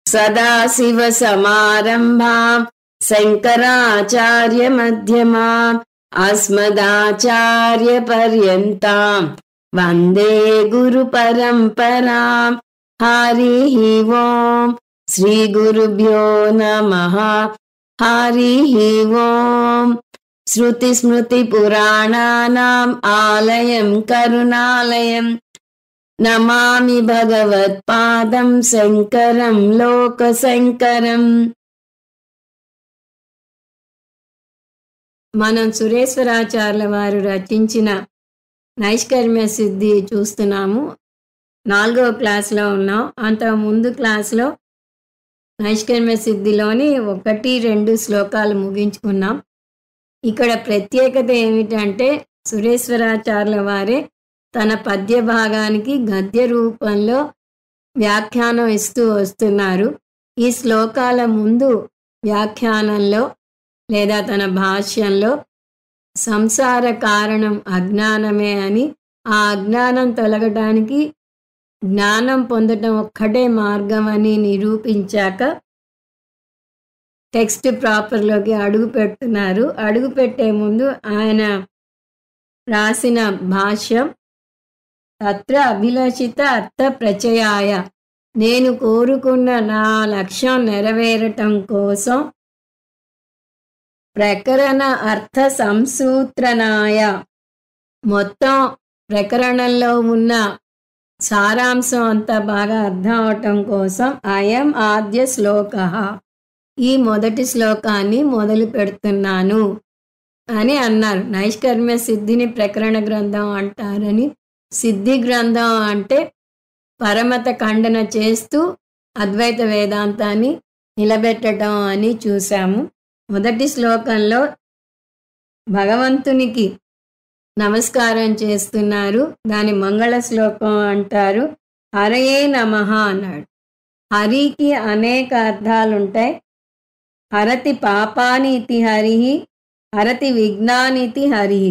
सदाशिवसमारम्भां शङ्कराचार्यमध्यमाम् अस्मदाचार्यपर्यन्तां वन्दे गुरुपरम्पराम्। हरिः ओम् श्रीगुरुभ्यो नमः। हरिः ओम्। श्रुतिस्मृतिपुराणानाम् आलयं करुणालयं नमामि भगवत्पादं शङ्करं लोकशङ्करम्। మనం సురేశ్వరాచార్యుల వారు రచించిన నైష్కర్మ్య సిద్ధి చూస్తున్నాము. 4వ క్లాస్లో ఉన్నాం. అంత ముందు క్లాస్లో నైష్కర్మ్య సిద్ధిలోని 1-2 శ్లోకాలు ముగించుకున్నాం. ఇక్కడ ప్రత్యేకత ఏమిటంటే సురేశ్వరాచార్యుల వారే తన పద్య భాగానికి గద్య రూపంలో వ్యాఖ్యానం ఇస్తూ వస్తున్నారు. ఈ శ్లోకాల ముందు వ్యాఖ్యానంలో లేదా తన భాష్యంలో సంసార కారణం అజ్ఞానమే అని, ఆ అజ్ఞానం తొలగడానికి జ్ఞానం పొందటం ఒక్కటే మార్గం అని నిరూపించాక టెక్స్ట్ ప్రాపర్లోకి అడుగు పెడుతున్నారు. అడుగు పెట్టే ముందు ఆయన రాసిన భాష్యం తత్ర అభిలషిత అర్థ ప్రచయాయ, నేను కోరుకున్న నా లక్ష్యం నెరవేరటం కోసం ప్రకరణ అర్థ సంసూత్రణాయ, మొత్తం ప్రకరణంలో ఉన్న సారాంశం అంతా బాగా అర్థం అవటం కోసం అయం ఆద్య శ్లోక, ఈ మొదటి శ్లోకాన్ని మొదలు పెడుతున్నాను అని అన్నారు. నైష్కర్మ్య సిద్ధిని ప్రకరణ గ్రంథం అంటారని, సిద్ధి గ్రంథం అంటే పరమత ఖండన చేస్తూ అద్వైత వేదాంతాన్ని నిలబెట్టడం అని చూసాము. మొదటి శ్లోకంలో భగవంతునికి నమస్కారం చేస్తున్నారు. దాని మంగళ శ్లోకం అంటారు. హరయే నమః అన్నాడు. హరికి అనేక అర్థాలుంటాయి. హరతి పాపాని ఇతి హరి, హరతి విజ్ఞానితి హరి.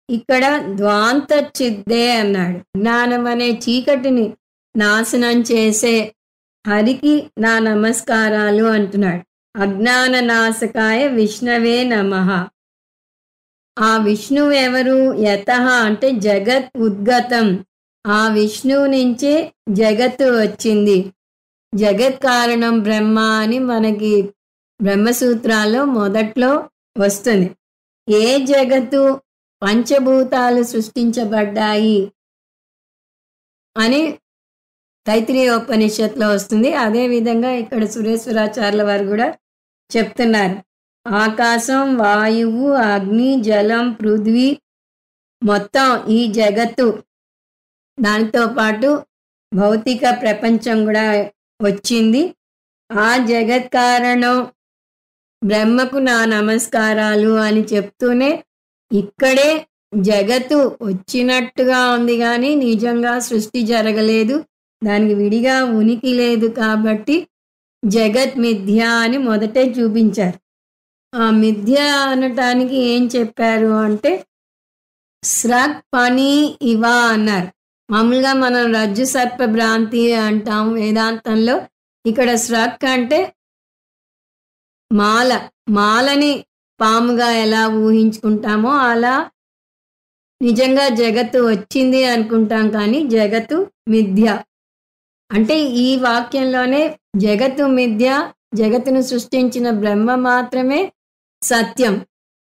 ఇక్కడ ద్వాంత చిద్దే అన్నాడు. జ్ఞానం అనే చీకటిని నాశనం చేసే హరికి నా నమస్కారాలు అంటున్నాడు. అజ్ఞాన నాశకాయ విష్ణవే నమః. ఆ విష్ణువు ఎవరు? యతః అంటే జగత్ ఉద్గతం. ఆ విష్ణువు నుంచే జగత్తు వచ్చింది. జగత్ కారణం బ్రహ్మ అని మనకి బ్రహ్మసూత్రాల్లో మొదట్లో వస్తుంది. ఏ జగత్తు? పంచభూతాలు సృష్టించబడ్డాయి అని తైత్రీయోపనిషత్తులో వస్తుంది. అదేవిధంగా ఇక్కడ సురేశ్వరాచార్యుల వారు కూడా చెప్తున్నారు. ఆకాశం, వాయువు, అగ్ని, జలం, పృథ్వీ, మొత్తం ఈ జగత్తు, దానితో పాటు భౌతిక ప్రపంచం కూడా వచ్చింది. ఆ జగత్ కారణం బ్రహ్మకు నా నమస్కారాలు అని చెప్తూనే ఇక్కడే జగత్తు వచ్చినట్టుగా ఉంది కానీ నిజంగా సృష్టి జరగలేదు, దానికి విడిగా ఉనికి లేదు. కాబట్టి జగత్ మిథ్య అని మొదటే చూపించారు. ఆ మిథ్య అనటానికి ఏం చెప్పారు అంటే స్రక్ పని ఇవా అన్నారు. మామూలుగా మనం రజ్జు సర్ప భ్రాంతి అంటాం వేదాంతంలో. ఇక్కడ స్రక్ అంటే మాల, మాలని పాముగా ఎలా ఊహించుకుంటామో అలా నిజంగా జగత్తు వచ్చింది అనుకుంటాం, కానీ జగత్తు మిథ్య. అంటే ఈ వాక్యంలోనే జగత్తు మిథ్య, జగత్తును సృష్టించిన బ్రహ్మ మాత్రమే సత్యం.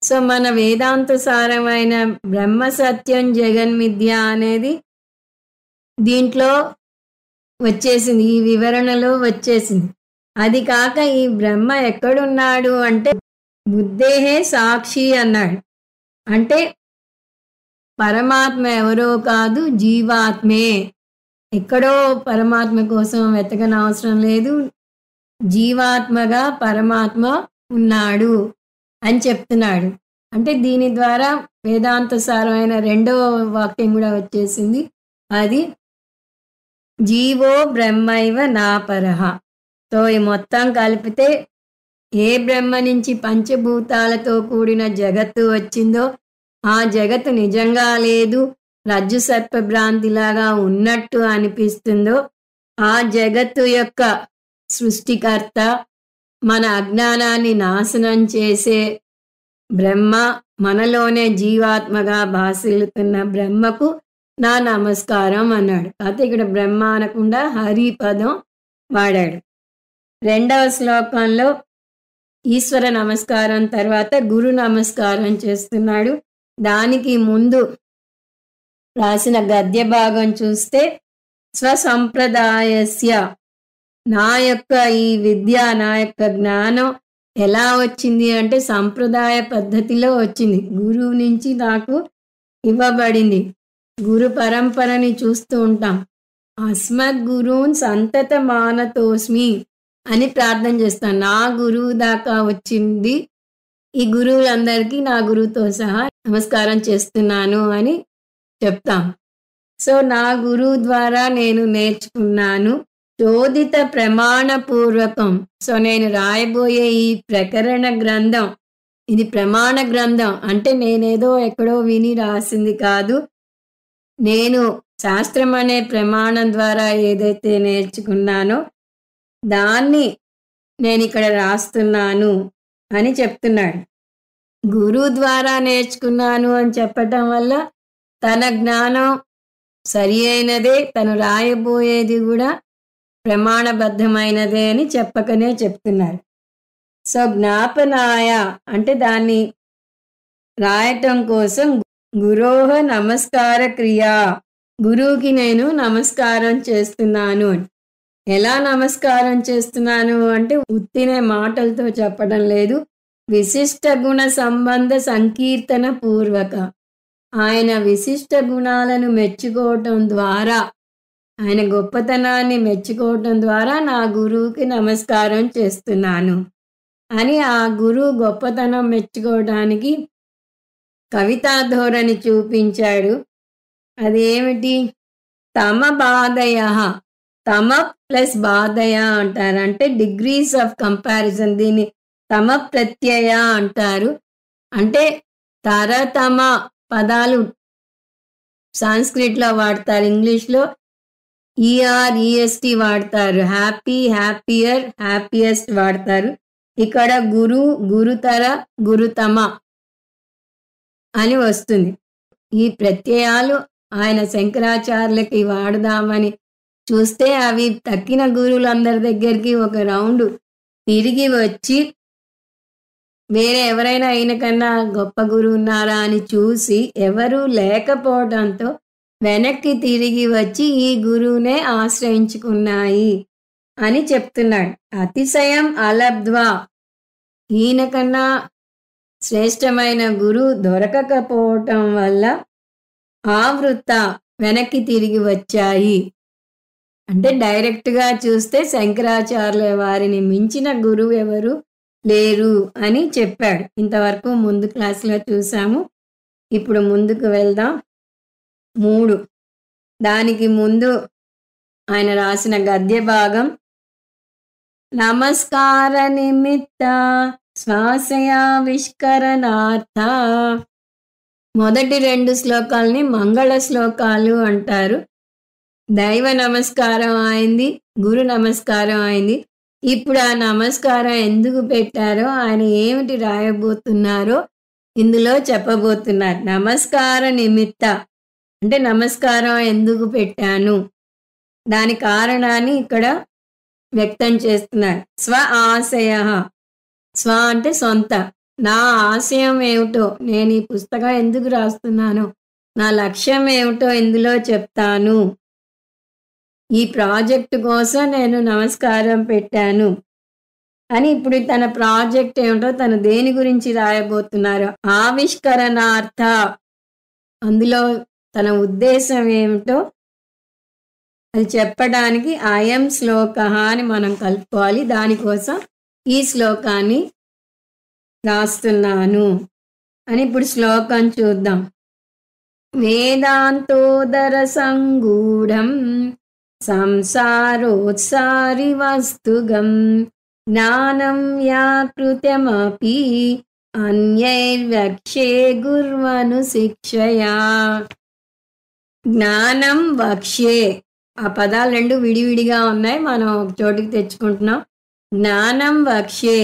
సో మన వేదాంత సారమైన బ్రహ్మ సత్యం జగన్మిథ్య అనేది దీంట్లో వచ్చేసింది, ఈ వివరణలో వచ్చేసింది. అది కాక ఈ బ్రహ్మ ఎక్కడున్నాడు అంటే బుద్ధేహే సాక్షి అన్నాడు. అంటే పరమాత్మ ఎవరో కాదు, జీవాత్మే. ఎక్కడో పరమాత్మ కోసం వెతకనవసరం లేదు, జీవాత్మగా పరమాత్మ ఉన్నాడు అని చెప్తున్నాడు. అంటే దీని ద్వారా వేదాంత సారమైన 2వ వాక్యం కూడా వచ్చేసింది. అది జీవో బ్రహ్మైవ నాపరః. సో ఈ మొత్తం కలిపితే ఏ బ్రహ్మ నుంచి పంచభూతాలతో కూడిన జగత్తు వచ్చిందో ఆ జగత్తు నిజంగా లేదు, రజ్జు సర్ప భ్రాంతిలాగా ఉన్నట్టు అనిపిస్తుందో ఆ జగత్తు యొక్క సృష్టికర్త, మన అజ్ఞానాన్ని నాశనం చేసే బ్రహ్మ, మనలోనే జీవాత్మగా భాసిల్లుతున్న బ్రహ్మకు నా నమస్కారం అన్నాడు. కాకపోతే ఇక్కడ బ్రహ్మ అనకుండా హరి పదం వాడాడు. రెండవ శ్లోకంలో ఈశ్వర నమస్కారం తర్వాత గురు నమస్కారం చేస్తున్నాడు. దానికి ముందు రాసిన గద్య భాగం చూస్తే స్వసంప్రదాయస్య, నా యొక్క ఈ విద్య, నా యొక్క జ్ఞానం ఎలా వచ్చింది అంటే సంప్రదాయ పద్ధతిలో వచ్చింది. గురువు నుంచి నాకు ఇవ్వబడింది. గురు పరంపరని చూస్తూ ఉంటాం. అస్మద్ గురువున్ సంతత మానతోస్మి అని ప్రార్థన చేస్తాను. నా గురువు దాకా వచ్చింది, ఈ గురువులందరికీ నా గురువుతో సహా నమస్కారం చేస్తున్నాను అని చెప్తాం. సో నా గురువు ద్వారా నేను నేర్చుకున్నాను. శోధిత ప్రమాణపూర్వకం. సో నేను రాయబోయే ఈ ప్రకరణ గ్రంథం, ఇది ప్రమాణ గ్రంథం. అంటే నేనేదో ఎక్కడో విని రాసింది కాదు. నేను శాస్త్రం అనే ప్రమాణం ద్వారా ఏదైతే నేర్చుకున్నానో దాన్ని నేను ఇక్కడ రాస్తున్నాను అని చెప్తున్నాడు. గురువు ద్వారా నేర్చుకున్నాను అని చెప్పటం వల్ల తన జ్ఞానం సరి అయినదే, తను రాయబోయేది కూడా ప్రమాణబద్ధమైనదే అని చెప్పకనే చెప్తున్నారు. సో జ్ఞాపనాయ అంటే దాన్ని రాయటం కోసం గురోహ నమస్కార క్రియ, గురువుకి నేను నమస్కారం చేస్తున్నాను. ఎలా నమస్కారం చేస్తున్నాను అంటే ఉత్తినే మాటలతో చెప్పడం లేదు, విశిష్ట గుణ సంబంధ సంకీర్తన పూర్వక. ఆయన విశిష్ట గుణాలను మెచ్చుకోవటం ద్వారా, ఆయన గొప్పతనాన్ని మెచ్చుకోవటం ద్వారా నా గురువుకి నమస్కారం చేస్తున్నాను అని ఆ గురువు గొప్పతనం మెచ్చుకోవడానికి కవితా ధోరణి చూపించాడు. అదేమిటి? తమ బాధయ, తమ ప్లస్ బాధయ అంటారు. అంటే డిగ్రీస్ ఆఫ్ కంపారిజన్. దీన్ని తమ ప్రత్యయ అంటారు. అంటే తరతమ పదాలు సాంస్క్రిట్లో వాడతారు, ఇంగ్లీష్లో ఈఆర్ఈఎస్టి వాడతారు. హ్యాపీ, హ్యాపియర్, హ్యాపీయెస్ట్ వాడతారు. ఇక్కడ గురు, గురుతర, గురుతమ అని వస్తుంది. ఈ ప్రత్యయాలు ఆయన శంకరాచార్యులకి వాడదామని చూస్తే అవి తక్కిన గురువులందరి దగ్గరికి ఒక రౌండ్ తిరిగి వచ్చి వేరే ఎవరైనా ఈయన కన్నా గొప్ప గురువు ఉన్నారా అని చూసి ఎవరూ లేకపోవడంతో వెనక్కి తిరిగి వచ్చి ఈ గురువునే ఆశ్రయించుకున్నాయి అని చెప్తున్నాడు. అతిశయం అలబ్ధ్వా, ఈయన కన్నా శ్రేష్టమైన గురువు దొరకకపోవటం వల్ల ఆవృత్త వెనక్కి తిరిగి వచ్చాయి. అంటే డైరెక్ట్గా చూస్తే శంకరాచార్యుల వారిని మించిన గురువు ఎవరు లేరు అని చెప్పాడు. ఇంతవరకు ముందు క్లాసులో చూసాము. ఇప్పుడు ముందుకు వెళ్దాం. 3 దానికి ముందు ఆయన రాసిన గద్య భాగం. నమస్కార నిమిత్త శ్వాసయావిష్కరణార్థ. మొదటి 2 శ్లోకాలని మంగళ శ్లోకాలు అంటారు. దైవ నమస్కారం అయింది, గురు నమస్కారం అయింది. ఇప్పుడు ఆ నమస్కారం ఎందుకు పెట్టారో, ఆయన ఏమిటి రాయబోతున్నారో ఇందులో చెప్పబోతున్నారు. నమస్కార నిమిత్త అంటే నమస్కారం ఎందుకు పెట్టాను, దాని కారణాన్ని ఇక్కడ వ్యక్తం చేస్తున్నారు. స్వ ఆశయ, స్వ అంటే సొంత. నా ఆశయం ఏమిటో, నేను ఈ పుస్తకం ఎందుకు రాస్తున్నానో, నా లక్ష్యం ఏమిటో ఇందులో చెప్తాను. ఈ ప్రాజెక్టు కోసం నేను నమస్కారం పెట్టాను అని ఇప్పుడు తన ప్రాజెక్ట్ ఏమిటో, తను దేని గురించి రాయబోతున్నారో ఆవిష్కరణార్థ, అందులో తన ఉద్దేశం ఏమిటో అది చెప్పడానికి అయం శ్లోక అని మనం కలుపుకోవాలి. దానికోసం ఈ శ్లోకాన్ని రాస్తున్నాను అని ఇప్పుడు శ్లోకం చూద్దాం. వేదాంతోదర సంగూఢం సంసారోత్సారి వస్తుగం జ్ఞానం వ్యాకృత్యమపి అన్యైర్వక్ష్యే గుర్వను శిక్షయా. జ్ఞానం వక్ష్యే ఆ పదాలు 2 విడివిడిగా ఉన్నాయి. మనం ఒక చోటికి తెచ్చుకుంటున్నాం. జ్ఞానం వక్ష్యే.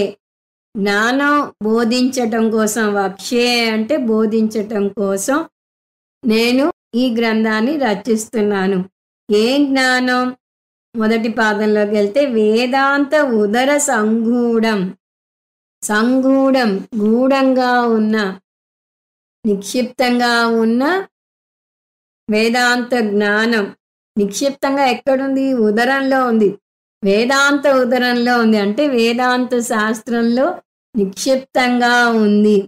జ్ఞానం బోధించటం కోసం, వక్ష్యే అంటే బోధించటం కోసం నేను ఈ గ్రంథాన్ని రచిస్తున్నాను. ఏం జ్ఞానం? మొదటి పాదంలోకెళ్తే వేదాంత ఉదర సంగూఢం. సంగూఢం గూఢంగా ఉన్న, నిక్షిప్తంగా ఉన్న వేదాంత జ్ఞానం. నిక్షిప్తంగా ఎక్కడుంది? ఉదరంలో ఉంది. వేదాంత ఉదరంలో ఉంది. అంటే వేదాంత శాస్త్రంలో నిక్షిప్తంగా ఉంది.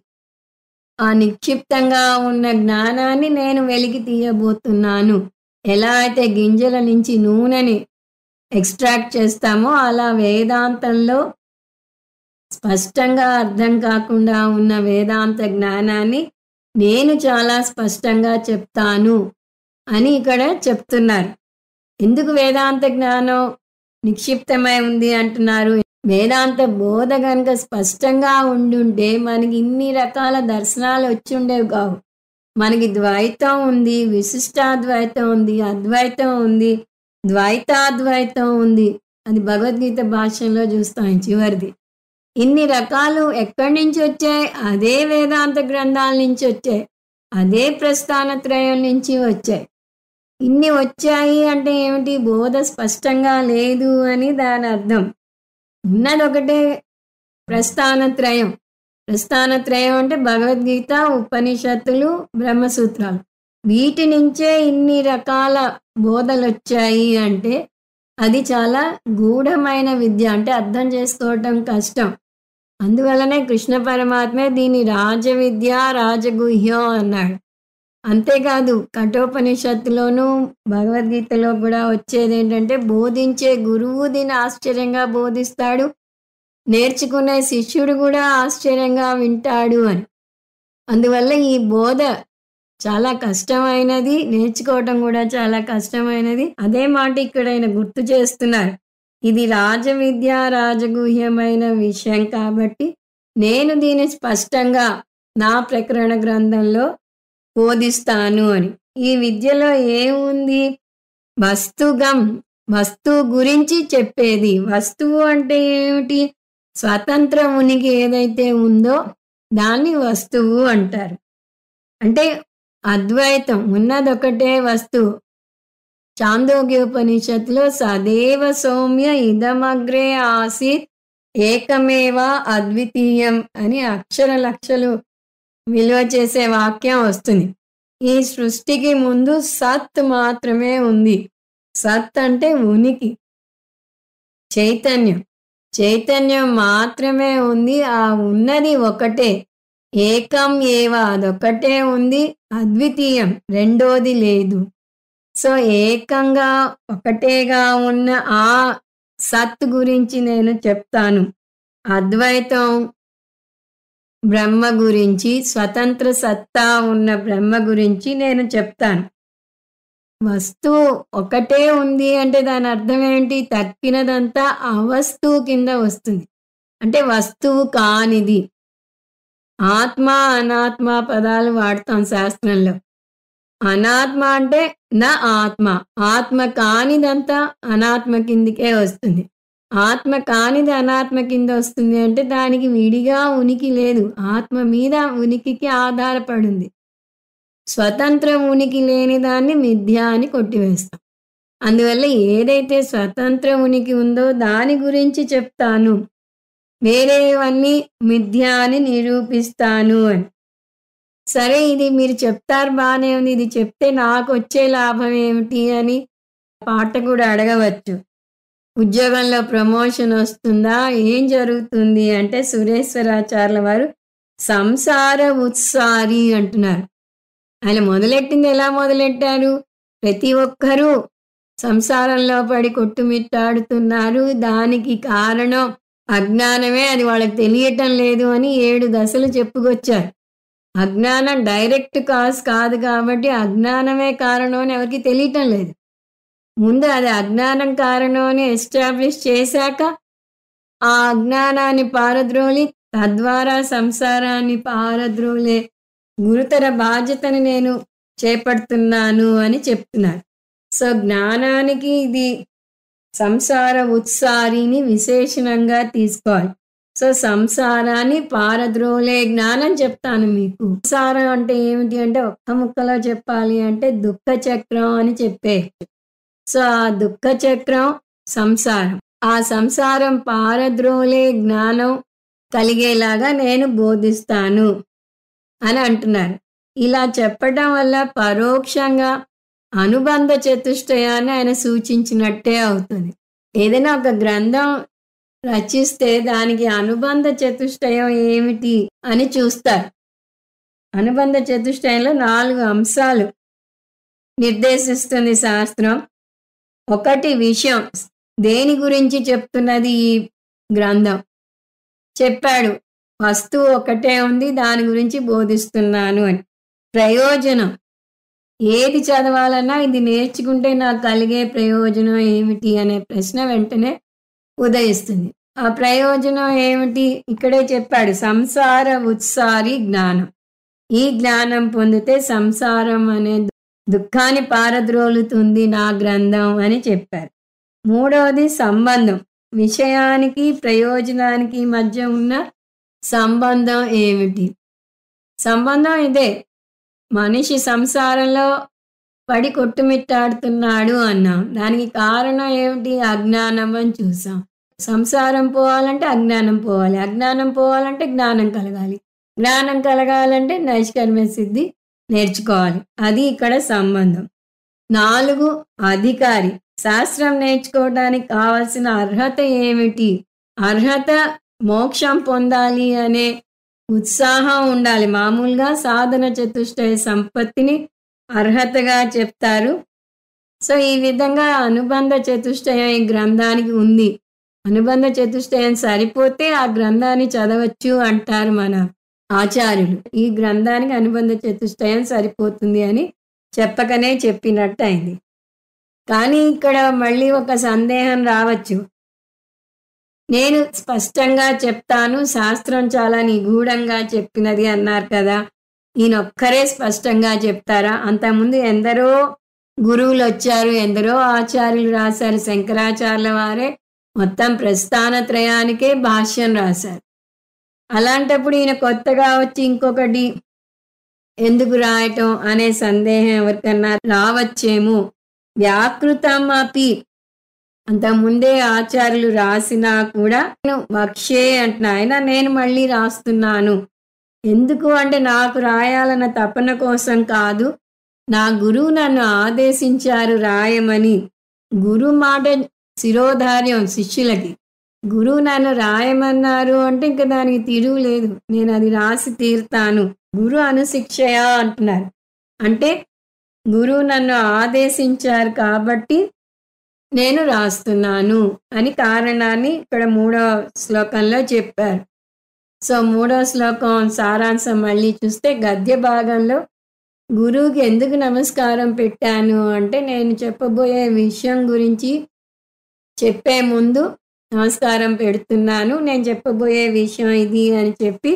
ఆ నిక్షిప్తంగా ఉన్న జ్ఞానాన్ని నేను వెలికి తీయబోతున్నాను. ఎలా అయితే గింజల నుంచి నూనెని ఎక్స్ట్రాక్ట్ చేస్తామో అలా వేదాంతంలో స్పష్టంగా అర్థం కాకుండా ఉన్న వేదాంత జ్ఞానాన్ని నేను చాలా స్పష్టంగా చెప్తాను అని ఇక్కడ చెప్తున్నారు. ఎందుకు వేదాంత జ్ఞానం నిక్షిప్తమై ఉంది అంటున్నారు? వేదాంత బోధ కనుక స్పష్టంగా ఉండుంటే మనకి ఇన్ని రకాల దర్శనాలు వచ్చి ఉండేవి కావు. మనకి ద్వైతం ఉంది, విశిష్టాద్వైతం ఉంది, అద్వైతం ఉంది, ద్వైతాద్వైతం ఉంది. అది భగవద్గీత భాష్యంలో చూస్తాం చివరిది. ఇన్ని రకాలు ఎక్కడి నుంచి వచ్చాయి? అదే వేదాంత గ్రంథాల నుంచి వచ్చాయి. అదే ప్రస్థానత్రయం నుంచి వచ్చాయి. ఇన్ని వచ్చాయి అంటే ఏమిటి? బోధ స్పష్టంగా లేదు అని దాని అర్థం. ఉన్నదొకటే ప్రస్థానత్రయం. ప్రస్థానత్రయం అంటే భగవద్గీత, ఉపనిషత్తులు, బ్రహ్మసూత్రాలు. వీటి నుంచే ఇన్ని రకాల బోధలు వచ్చాయి అంటే అది చాలా గూఢమైన విద్య. అంటే అర్థం చేసుకోవటం కష్టం. అందువల్లనే కృష్ణ పరమాత్మే దీన్ని రాజవిద్య, రాజగుహ్యం అన్నాడు. అంతేకాదు కఠోపనిషత్తులోనూ భగవద్గీతలో కూడా వచ్చేది ఏంటంటే బోధించే గురువు దీన్ని ఆశ్చర్యంగా బోధిస్తాడు, నేర్చుకునే శిష్యుడు కూడా ఆశ్చర్యంగా వింటాడు అని. అందువల్ల ఈ బోధ చాలా కష్టమైనది, నేర్చుకోవటం కూడా చాలా కష్టమైనది. అదే మాట ఇక్కడ ఆయన గుర్తు చేస్తున్నారు. ఇది రాజవిద్య, రాజగుహ్యమైన విషయం కాబట్టి నేను దీన్ని స్పష్టంగా నా ప్రకరణ గ్రంథంలో బోధిస్తాను అని. ఈ విద్యలో ఏముంది? వస్తుగం, వస్తువు గురించి చెప్పేది. వస్తువు అంటే ఏమిటి? స్వతంత్ర ఉనికి ఏదైతే ఉందో దాన్ని వస్తువు అంటారు. అంటే అద్వైతం ఉన్నదొకటే వస్తువు. చాందోగ్యోపనిషత్తులో సదేవ సౌమ్య ఇదమగ్రే ఆసీత్ ఏకమేవ అద్వితీయం అని అక్షర లక్షలు విలువ చేసే వాక్యం వస్తుంది. ఈ సృష్టికి ముందు సత్ మాత్రమే ఉంది. సత్ అంటే ఉనికి, చైతన్యం. చైతన్యం మాత్రమే ఉంది. ఆ ఉన్నది ఒకటే. ఏకం ఏవ, అదొక్కటే ఉంది. అద్వితీయం, రెండోది లేదు. సో ఏకంగా ఒకటేగా ఉన్న ఆ సత్ గురించి నేను చెప్తాను. అద్వైతం బ్రహ్మ గురించి, స్వతంత్ర సత్తా ఉన్న బ్రహ్మ గురించి నేను చెప్తాను. వస్తువు ఒకటే ఉంది అంటే దాని అర్థం ఏంటి? తక్కినదంతా అవస్తువు కింద వస్తుంది. అంటే వస్తువు కానిది. ఆత్మ, అనాత్మ పదాలు వాడతాం శాస్త్రంలో. అనాత్మ అంటే నా ఆత్మ. ఆత్మ కానిదంతా అనాత్మ కిందికే వస్తుంది. ఆత్మ కానిది అనాత్మ కింద వస్తుంది అంటే దానికి విడిగా ఉనికి లేదు. ఆత్మ మీద ఉనికికి ఆధారపడింది. స్వతంత్ర ఉనికి లేని దాన్ని మిథ్య అని కొట్టివేస్తాం. అందువల్ల ఏదైతే స్వతంత్ర ఉనికి ఉందో దాని గురించి చెప్తాను, వేరేవన్నీ మిథ్య అని నిరూపిస్తాను అని. సరే, ఇది మీరు చెప్తారు బాగానే ఉంది, ఇది చెప్తే నాకు వచ్చే లాభం ఏమిటి అని పాఠకుడు అడగవచ్చు. ఉద్యోగంలో ప్రమోషన్ వస్తుందా? ఏం జరుగుతుంది అంటే సురేశ్వరాచార్యుల వారు సంసార ఉత్సారి అంటున్నారు. ఆయన మొదలెట్టింది ఎలా మొదలెట్టారు? ప్రతి ఒక్కరూ సంసారంలో పడి కొట్టుమిట్టాడుతున్నారు. దానికి కారణం అజ్ఞానమే, అది వాళ్ళకి తెలియటం లేదు అని 7 దశలు చెప్పుకొచ్చారు. అజ్ఞానం డైరెక్ట్ కాజ్ కాదు కాబట్టి అజ్ఞానమే కారణం అని ఎవరికి తెలియటం లేదు. ముందు అది అజ్ఞానం కారణం అని ఎస్టాబ్లిష్ చేశాక ఆ అజ్ఞానాన్ని పారద్రోలి తద్వారా సంసారాన్ని పారద్రోలే గురుతర బాధ్యతని నేను చేపడుతున్నాను అని చెప్తున్నారు. సో జ్ఞానానికి ఇది సంసార ఉత్సారిని విశేషణంగా తీసుకోవాలి. సో సంసారాన్ని పారద్రోలే జ్ఞానం చెప్తాను మీకు. సంసారం అంటే ఏమిటి అంటే ఒక్క ముక్కలో చెప్పాలి అంటే దుఃఖ చక్రం అని చెప్పేయచ్చు. సో ఆ దుఃఖ చక్రం సంసారం. ఆ సంసారం పారద్రోలే జ్ఞానం కలిగేలాగా నేను బోధిస్తాను అని అంటున్నారు. ఇలా చెప్పడం వల్ల పరోక్షంగా అనుబంధ చతుష్టయాన్ని ఆయన సూచించినట్టే అవుతుంది. ఏదైనా ఒక గ్రంథం రచిస్తే దానికి అనుబంధ చతుష్టయం ఏమిటి అని చూస్తారు. అనుబంధ చతుష్టయంలో 4 అంశాలు నిర్దేశిస్తుంది శాస్త్రం. ఒకటి విషయం, దేని గురించి చెప్తున్నది ఈ గ్రంథం చెప్పాడు. వస్తువు ఒకటే ఉంది, దాని గురించి బోధిస్తున్నాను అని. ప్రయోజనం, ఏది చదవాలన్నా ఇది నేర్చుకుంటే నాకు కలిగే ప్రయోజనం ఏమిటి అనే ప్రశ్న వెంటనే ఉదయిస్తుంది. ఆ ప్రయోజనం ఏమిటి ఇక్కడే చెప్పాడు. సంసార ఉత్సారి జ్ఞానం. ఈ జ్ఞానం పొందితే సంసారం అనే దుఃఖాన్ని పారద్రోలుతుంది నా గ్రంథం అని చెప్పారు. మూడవది సంబంధం. విషయానికి ప్రయోజనానికి మధ్య ఉన్న సంబంధం ఏమిటి? సంబంధం ఇదే. మనిషి సంసారంలో పడి కొట్టుమిట్టాడుతున్నాడు అన్నాం. దానికి కారణం ఏమిటి? అజ్ఞానం అని చూసాం. సంసారం పోవాలంటే అజ్ఞానం పోవాలి, అజ్ఞానం పోవాలంటే జ్ఞానం కలగాలి, జ్ఞానం కలగాలంటే నైష్కర్మ్య సిద్ధి నేర్చుకోవాలి. అది ఇక్కడ సంబంధం. 4 అధికారి. శాస్త్రం నేర్చుకోవడానికి కావలసిన అర్హత ఏమిటి? అర్హత మోక్షం పొందాలి అనే ఉత్సాహం ఉండాలి. మామూలుగా సాధన చతుష్టయ సంపత్తిని అర్హతగా చెప్తారు. సో ఈ విధంగా అనుబంధ చతుష్టయం ఈ గ్రంథానికి ఉంది. అనుబంధ చతుష్టయం సరిపోతే ఆ గ్రంథాన్ని చదవచ్చు అంటారు మన ఆచార్యులు. ఈ గ్రంథానికి అనుబంధ చతుష్టయం సరిపోతుంది అని చెప్పకనే చెప్పినట్టు అయింది. కానీ ఇక్కడ మళ్ళీ ఒక సందేహం రావచ్చు. నేను స్పష్టంగా చెప్తాను, శాస్త్రం చాలా నిగూఢంగా చెప్పినది అన్నారు కదా, ఈయనొక్కరే స్పష్టంగా చెప్తారా? అంతకుముందు ఎందరో గురువులు వచ్చారు, ఎందరో ఆచార్యులు రాశారు. శంకరాచార్యుల వారే మొత్తం ప్రస్థానత్రయానికే భాష్యం రాశారు. అలాంటప్పుడు ఈయన కొత్తగా వచ్చి ఇంకొకటి ఎందుకు రాయటం అనే సందేహం ఎవరికన్నా రావచ్చేమో. వ్యాకృతం అపి, అంతకుముందే ఆచార్యులు రాసినా కూడా నేను వక్షే అంటున్నా, అయినా నేను మళ్ళీ రాస్తున్నాను. ఎందుకు అంటే నాకు రాయాలన్న తపన కోసం కాదు, నా గురువు నన్ను ఆదేశించారు రాయమని. గురువు మాట శిరోధార్యం శిష్యులకి. గురువు నన్ను రాయమన్నారు అంటే ఇంకా దానికి తిరుగు లేదు, నేను అది రాసి తీరుతాను. గురు అనుశిక్షయా అంటున్నారు. అంటే గురువు నన్ను ఆదేశించారు కాబట్టి నేను రాస్తున్నాను అని కారణాన్ని ఇక్కడ 3వ శ్లోకంలో చెప్పారు. సో 3వ శ్లోకం సారాంశం మళ్ళీ చూస్తే గద్య భాగంలో గురువుకి ఎందుకు నమస్కారం పెట్టాను అంటే నేను చెప్పబోయే విషయం గురించి చెప్పే ముందు నమస్కారం పెడుతున్నాను, నేను చెప్పబోయే విషయం ఇది అని చెప్పి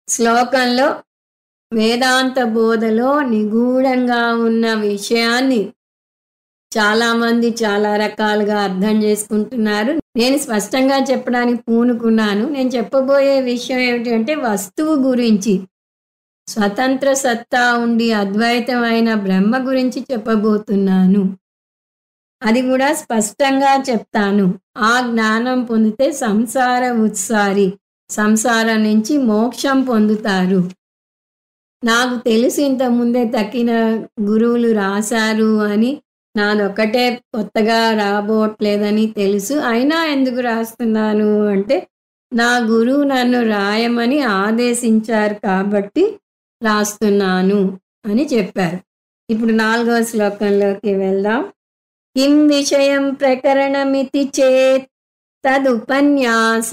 శ్లోకంలో వేదాంత బోధలో నిగూఢంగా ఉన్న విషయాన్ని చాలామంది చాలా రకాలుగా అర్థం చేసుకుంటున్నారు. నేను స్పష్టంగా చెప్పడానికి పూనుకున్నాను. నేను చెప్పబోయే విషయం ఏమిటి అంటే వస్తువు గురించి, స్వతంత్ర సత్తా ఉండి అద్వైతమైన బ్రహ్మ గురించి చెప్పబోతున్నాను. అది కూడా స్పష్టంగా చెప్తాను. ఆ జ్ఞానం పొందితే సంసార ఉత్సారి, సంసారం నుంచి మోక్షం పొందుతారు. నాకు తెలుసు ఇంతకుముందే తక్కిన గురువులు రాశారు అని, నాదొక్కటే కొత్తగా రాబోట్లేదని తెలుసు. అయినా ఎందుకు రాస్తున్నాను అంటే నా గురువు నన్ను రాయమని ఆదేశించారు కాబట్టి రాస్తున్నాను అని చెప్పారు. ఇప్పుడు 4వ శ్లోకంలోకి వెళ్దాం. కిం విషయం ప్రకరణమితి చేత్ తదుపన్యాస.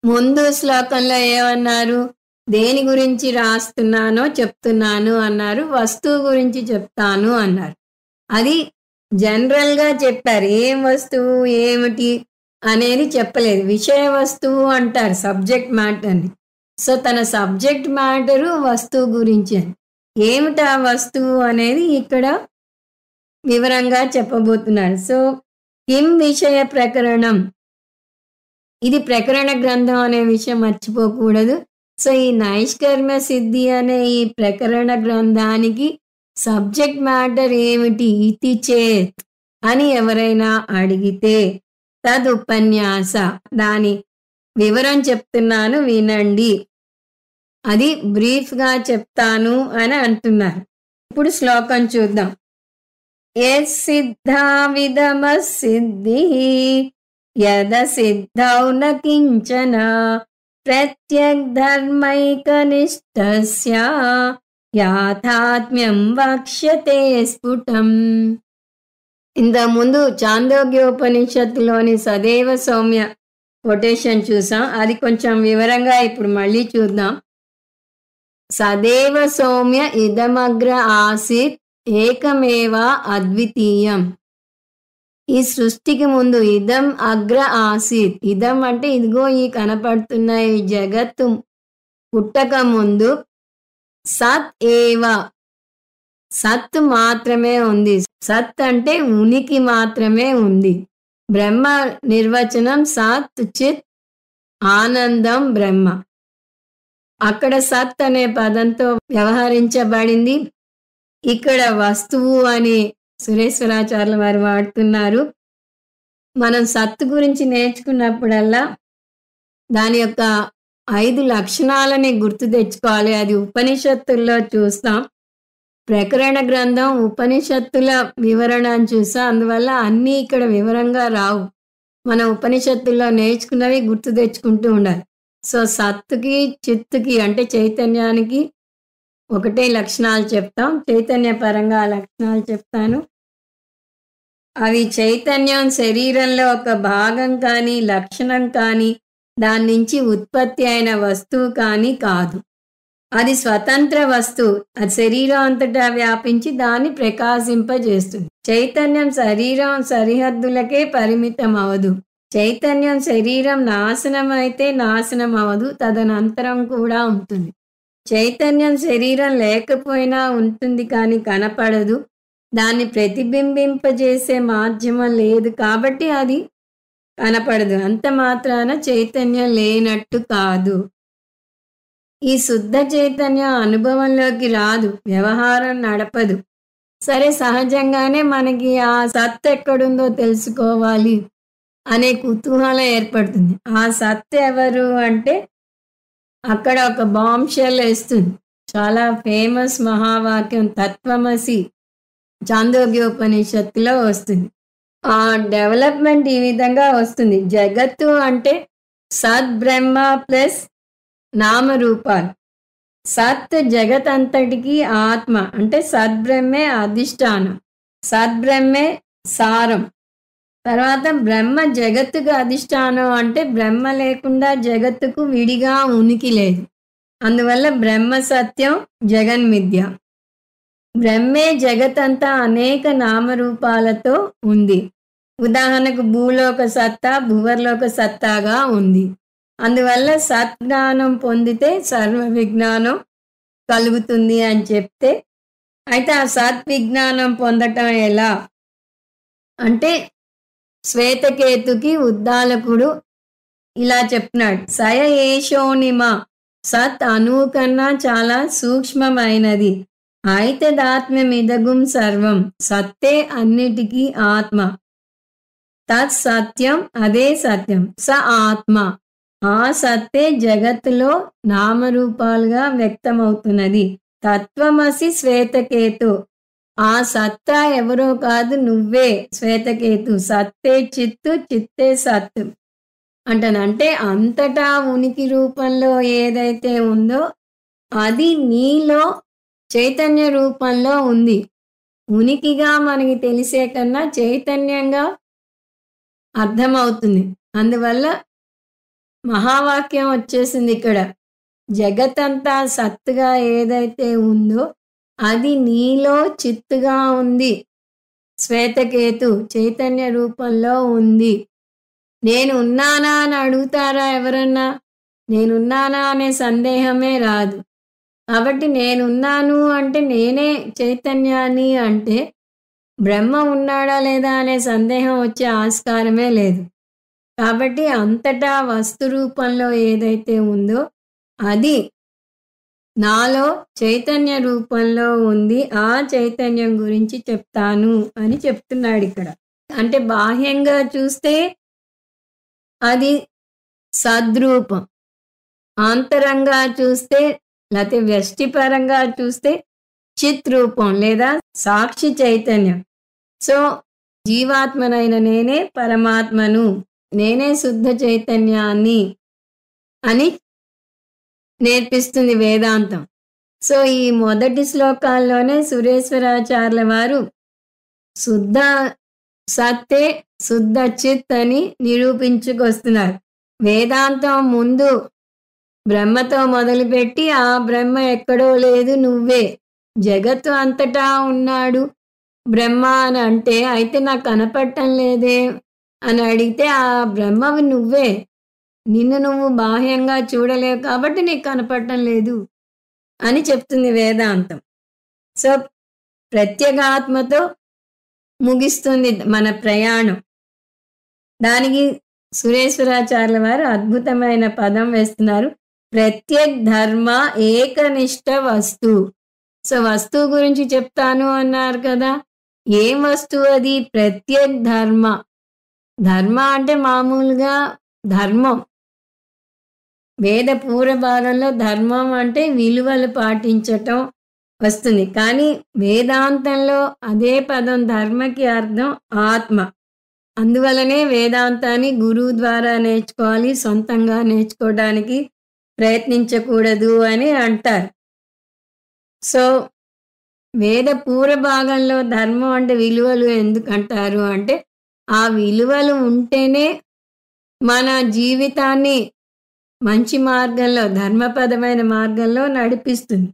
ముందు శ్లోకంలో ఏమన్నారు? దేని గురించి రాస్తున్నానో చెప్తున్నాను అన్నారు, వస్తువు గురించి చెప్తాను అన్నారు. అది జనరల్గా చెప్పారు. ఏం వస్తువు ఏమిటి అనేది చెప్పలేదు. విషయ వస్తువు అంటారు, సబ్జెక్ట్ మ్యాటర్ అని. సో తన సబ్జెక్ట్ మ్యాటరు వస్తువు గురించి అని. ఏమిటా వస్తువు అనేది ఇక్కడ వివరంగా చెప్పబోతున్నారు. సో, కిం విషయ ప్రకరణం, ఇది ప్రకరణ గ్రంథం అనే విషయం మర్చిపోకూడదు. సో, ఈ నైష్కర్మ్య సిద్ధి అనే ఈ ప్రకరణ గ్రంథానికి సబ్జెక్ట్ మ్యాటర్ ఏమిటి ఇతి చేత్ అని ఎవరైనా అడిగితే తదుపన్యాస, దాని వివరం చెప్తున్నాను వినండి, అది బ్రీఫ్గా చెప్తాను అని అంటున్నారు. ఇప్పుడు శ్లోకం చూద్దాం. యసిద్ధా విదమసిద్ధి యద సిద్ధౌ న కించన ప్రత్యగ్ధర్మైకనిష్టస్య యాథాత్మ్యం వక్ష్యతే స్ఫుటం. ఇంతకుముందు చాందోగ్యోపనిషత్తులోని సదేవ సౌమ్య కొటేషన్ చూసాం, అది కొంచెం వివరంగా ఇప్పుడు మళ్ళీ చూద్దాం. సదేవ సౌమ్య ఇదమగ్ర ఆసీత్ ఏకమేవ అద్వితీయం. ఈ సృష్టికి ముందు ఇదం అగ్ర ఆసీత్, ఇదం అంటే ఇదిగో ఈ కనపడుతున్న ఈ జగత్తు పుట్టక ముందు సత్ ఏవ, సత్ మాత్రమే ఉంది. సత్ అంటే ఉనికి మాత్రమే ఉంది. బ్రహ్మ నిర్వచనం సత్ చిత్ ఆనందం బ్రహ్మ. అక్కడ సత్ అనే పదంతో వ్యవహరించబడింది, ఇక్కడ వస్తువు అని సురేశ్వరాచార్యుల వారు వాడుతున్నారు. మనం సత్తు గురించి నేర్చుకున్నప్పుడల్లా దాని యొక్క 5 లక్షణాలని గుర్తు తెచ్చుకోవాలి. అది ఉపనిషత్తుల్లో చూస్తాం. ప్రకరణ గ్రంథం ఉపనిషత్తుల వివరణ అని చూసాం, అందువల్ల అన్నీ ఇక్కడ వివరంగా రావు. మన ఉపనిషత్తుల్లో నేర్చుకున్నవి గుర్తు తెచ్చుకుంటూ ఉండాలి. సో సత్తుకి చిత్తుకి అంటే చైతన్యానికి ఒకటే లక్షణాలు చెప్తాం, చైతన్య పరంగా లక్షణాలు చెప్తాను. అవి చైతన్యం శరీరంలో ఒక భాగం కానీ లక్షణం కానీ దాని నుంచి ఉత్పత్తి అయిన వస్తువు కానీ కాదు. అది స్వతంత్ర వస్తువు, అది శరీరం అంతటా వ్యాపించి దాన్ని ప్రకాశింపజేస్తుంది. చైతన్యం శరీరం సరిహద్దులకే పరిమితం అవదు. చైతన్యం శరీరం నాశనం అయితే నాశనం అవదు, తదనంతరం కూడా ఉంటుంది. చైతన్యం శరీరం లేకపోయినా ఉంటుంది కానీ కనపడదు. దాన్ని ప్రతిబింబింపజేసే మాధ్యమం లేదు కాబట్టి అది కనపడదు. అంత మాత్రాన చైతన్యం లేనట్టు కాదు. ఈ శుద్ధ చైతన్యం అనుభవంలోకి రాదు, వ్యవహారం నడపదు. సరే, సహజంగానే మనకి ఆ సత్ ఎక్కడుందో తెలుసుకోవాలి అనే కుతూహలం ఏర్పడుతుంది. ఆ సత్ ఎవరు అంటే అక్కడ ఒక బాంబ్ షెల్ వేస్తుంది. చాలా ఫేమస్ మహావాక్యం తత్వమసి చాందోగ్యోపనిషత్తులో వస్తుంది. ఆ డెవలప్మెంట్ ఈ విధంగా వస్తుంది. జగత్తు అంటే సద్ బ్రహ్మ ప్లస్ నామరూపాలు. సత్ జగత్ అంతటికి ఆత్మ అంటే సద్బ్రహ్మే అధిష్టానం, సద్బ్రహ్మే సారం. తర్వాత బ్రహ్మ జగత్తుకు అధిష్టానం అంటే బ్రహ్మ లేకుండా జగత్తుకు విడిగా ఉనికి లేదు. అందువల్ల బ్రహ్మ సత్యం, జగన్మిథ్య. బ్రహ్మే జగతంతా అనేక నామరూపాలతో ఉంది. ఉదాహరణకు భూలోక సత్తా భువర్లోక సత్తాగా ఉంది. అందువల్ల సత్జ్ఞానం పొందితే సర్వ విజ్ఞానం కలుగుతుంది అని చెప్తే, అయితే ఆ సద్విజ్ఞానం పొందటం ఎలా అంటే శ్వేతకేతుకి ఉద్దాలకుడు ఇలా చెప్తున్నాడు, సయ ఏషోనిమ, సత్ అణువు కన్నా చాలా సూక్ష్మమైనది. అయితే దాత్మ్యమిదగుం సర్వం, సత్తే అన్నిటికీ ఆత్మ. తత్ సత్యం, అదే సత్యం. స ఆత్మ, ఆ సత్తే జగత్తులో నామరూపాలుగా వ్యక్తమవుతున్నది. తత్వమసి శ్వేతకేతు, ఆ సత్తా ఎవరో కాదు నువ్వే శ్వేతకేతు. సత్తే చిత్తు, చిత్తే సత్తు అంటనంటే అంతటా ఉనికి రూపంలో ఏదైతే ఉందో అది నీలో చైతన్య రూపంలో ఉంది. ఉనికిగా మనకి తెలిసే కన్నా చైతన్యంగా అర్థమవుతుంది. అందువల్ల మహావాక్యం వచ్చేసింది ఇక్కడ. జగతంతా సత్తుగా ఏదైతే ఉందో అది నీలో చిత్తుగా ఉంది. శ్వేతకేతు చైతన్య రూపంలో ఉంది. నేను ఉన్నానా అని అడుగుతారా ఎవరన్నా? నేనున్నానా అనే సందేహమే రాదు. కాబట్టి నేనున్నాను అంటే నేనే చైతన్యాన్ని అంటే బ్రహ్మ ఉన్నాడా లేదా అనే సందేహం వచ్చే ఆస్కారమే లేదు. కాబట్టి అంతటా వస్తు రూపంలో ఏదైతే ఉందో అది నాలో చైతన్య రూపంలో ఉంది. ఆ చైతన్యం గురించి చెప్తాను అని చెప్తున్నాడిక్కడ. అంటే బాహ్యంగా చూస్తే అది సద్రూపం. ఆంతరంగా చూస్తే లేతే వ్యష్టిపరంగా చూస్తే చిత్ రూపం లేదా సాక్షి చైతన్యం. సో, జీవాత్మనైన నేనే పరమాత్మను, నేనే శుద్ధ చైతన్యాన్ని అని నేర్పిస్తుంది వేదాంతం. సో, ఈ మొదటి శ్లోకాల్లోనే సురేశ్వరాచార్యుల వారు శుద్ధ సత్తే, శుద్ధ చిత్ అని నిరూపించుకొస్తున్నారు. వేదాంతం ముందు బ్రహ్మతో మొదలుపెట్టి ఆ బ్రహ్మ ఎక్కడో లేదు నువ్వే. జగత్తు అంతటా ఉన్నాడు బ్రహ్మ అని అంటే, అయితే నాకు కనపడటం లేదే అని అడిగితే ఆ బ్రహ్మవి నువ్వే. నిన్ను నువ్వు బాహ్యంగా చూడలేవు కాబట్టి నీకు కనపడటం లేదు అని చెప్తుంది వేదాంతం. సో, ప్రత్యేగాత్మతో ముగిస్తుంది మన ప్రయాణం. దానికి సురేశ్వరాచార్యుల వారు అద్భుతమైన పదం వేస్తున్నారు. ప్రత్యేక్ ధర్మ ఏకనిష్ట వస్తు. సో, వస్తువు గురించి చెప్తాను అన్నారు కదా. ఏం వస్తువు అది? ప్రత్యేక్ ధర్మ. ధర్మ అంటే మామూలుగా ధర్మం. వేద పూర్వభాగంలో ధర్మం అంటే విలువలు పాటించటం వస్తుంది. కానీ వేదాంతంలో అదే పదం ధర్మకి అర్థం ఆత్మ. అందువలనే వేదాంతాన్ని గురువు ద్వారా నేర్చుకోవాలి, సొంతంగా నేర్చుకోవడానికి ప్రయత్నించకూడదు అని అంటారు. సో, వేద పూర్వభాగంలో ధర్మం అంటే విలువలు ఎందుకంటారు అంటే, ఆ విలువలు ఉంటేనే మన జీవితాన్ని మంచి మార్గంలో, ధర్మపదమైన మార్గంలో నడిపిస్తుంది.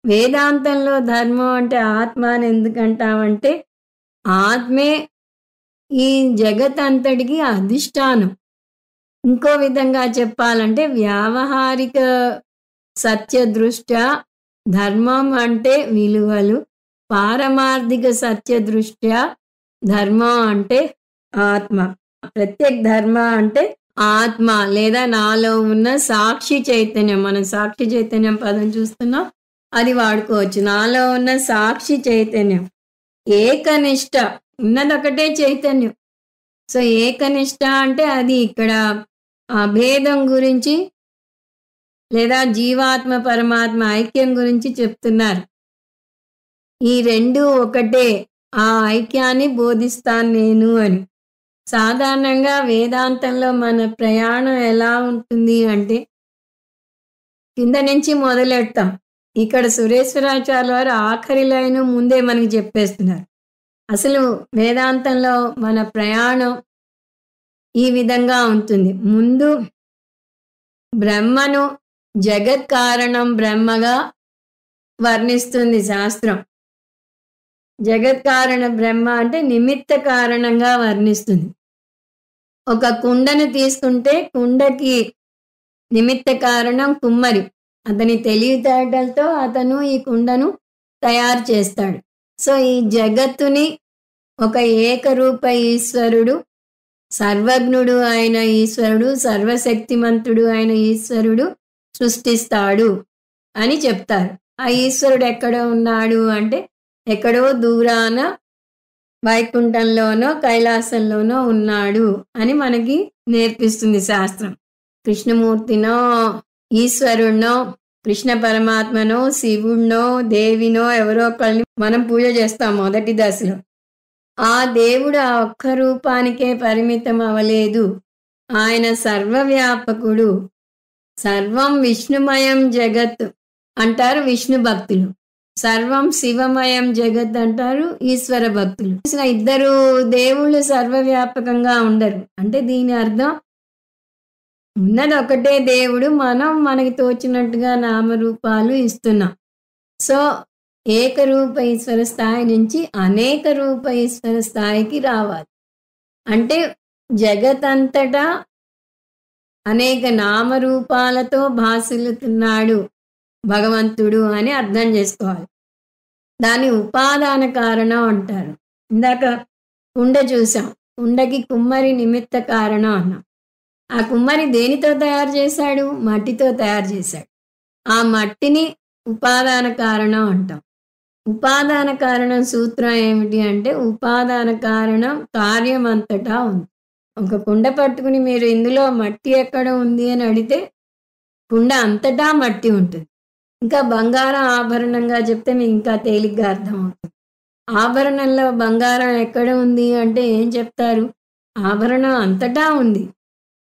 వేదాంతంలో ధర్మం అంటే ఆత్మ అని ఎందుకంటామంటే, ఆత్మే ఈ జగతంతటికి అధిష్టానం. ఇంకో విధంగా చెప్పాలంటే వ్యావహారిక సత్యదృష్ట్యా ధర్మం అంటే విలువలు, పారమార్థిక సత్యదృష్ట్యా ధర్మం అంటే ఆత్మ. ప్రత్యేక ధర్మ అంటే ఆత్మ లేదా నాలో ఉన్న సాక్షి చైతన్యం. మనం సాక్షి చైతన్యం పదం చూస్తున్నాం, అది వాడుకోవచ్చు. నాలో ఉన్న సాక్షి చైతన్యం. ఏకనిష్ట ఉన్నదొకటే చైతన్యం. సో, ఏకనిష్ట అంటే అది ఇక్కడ భేదం గురించి లేదా జీవాత్మ పరమాత్మ ఐక్యం గురించి చెప్తున్నారు. ఈ రెండు ఒకటే, ఆ ఐక్యాన్ని బోధిస్తాను నేను అని. సాధారణంగా వేదాంతంలో మన ప్రయాణం ఎలా ఉంటుంది అంటే, కింద నుంచి మొదలెడతాం. ఇక్కడ సురేశ్వరాచార్యుల వారు ఆఖరి లైను ముందే మనకి చెప్పేస్తున్నారు. అసలు వేదాంతంలో మన ప్రయాణం ఈ విధంగా ఉంటుంది. ముందు బ్రహ్మను జగత్ కారణం బ్రహ్మగా వర్ణిస్తుంది శాస్త్రం. జగత్ కారణ బ్రహ్మ అంటే నిమిత్త కారణంగా వర్ణిస్తుంది. ఒక కుండను తీసుకుంటే కుండకి నిమిత్త కారణం కుమ్మరి. అతని తెలివితేటలతో అతను ఈ కుండను తయారు చేస్తాడు. సో, ఈ జగత్తుని ఒక ఏకరూప ఈశ్వరుడు, సర్వజ్ఞుడు అయిన ఈశ్వరుడు, సర్వశక్తిమంతుడు అయిన ఈశ్వరుడు సృష్టిస్తాడు అని చెప్తారు. ఆ ఈశ్వరుడు ఎక్కడ ఉన్నాడు అంటే, ఎక్కడో దూరాన వైకుంఠంలోనో కైలాసంలోనో ఉన్నాడు అని మనకి నేర్పిస్తుంది శాస్త్రం. కృష్ణమూర్తినో, ఈశ్వరుణ్ణో, కృష్ణ పరమాత్మనో, శివుణ్ణో, దేవినో ఎవరో ఒకళ్ళని మనం పూజ చేస్తాం మొదటి దశలో. ఆ దేవుడు ఆ ఒక్క రూపానికే పరిమితం అవ్వలేదు. ఆయన సర్వవ్యాపకుడు. సర్వం విష్ణుమయం జగత్ అంటారు విష్ణు భక్తులు. సర్వం శివమయం జగత్ అంటారు ఈశ్వర భక్తులు. ఇద్దరు దేవుళ్ళు సర్వవ్యాపకంగా ఉండరు. అంటే దీని అర్థం ఉన్నది ఒకటే దేవుడు, మనం మనకి తోచినట్టుగా నామరూపాలు ఇస్తున్నాం. సో, ఏకరూప ఈశ్వర స్థాయి నుంచి అనేక రూప ఈశ్వర స్థాయికి రావాలి. అంటే జగతంతటా అనేక నామరూపాలతో భాసిల్లుతున్నాడు. భగవంతుడు అని అర్థం చేసుకోవాలి. దాన్ని ఉపాదాన కారణం అంటారు. ఇందాక కుండ చూసాం. కుండకి కుమ్మరి నిమిత్త కారణం అన్నాం. ఆ కుమ్మరి దేనితో తయారు చేశాడు? మట్టితో తయారు చేశాడు. ఆ మట్టిని ఉపాదాన కారణం అంటాం. ఉపాదాన కారణం సూత్రం ఏమిటి అంటే, ఉపాదాన కారణం కార్యం అంతటా ఉంది. ఒక కుండ పట్టుకుని మీరు ఇందులో మట్టి ఎక్కడ ఉంది అని అడిగితే కుండ అంతటా మట్టి ఉంటుంది. ఇంకా బంగారం ఆభరణంగా చెప్తే మీకు ఇంకా తేలిగ్గా అర్థమవుతుంది. ఆభరణంలో బంగారం ఎక్కడ ఉంది అంటే ఏం చెప్తారు? ఆభరణం అంతటా ఉంది.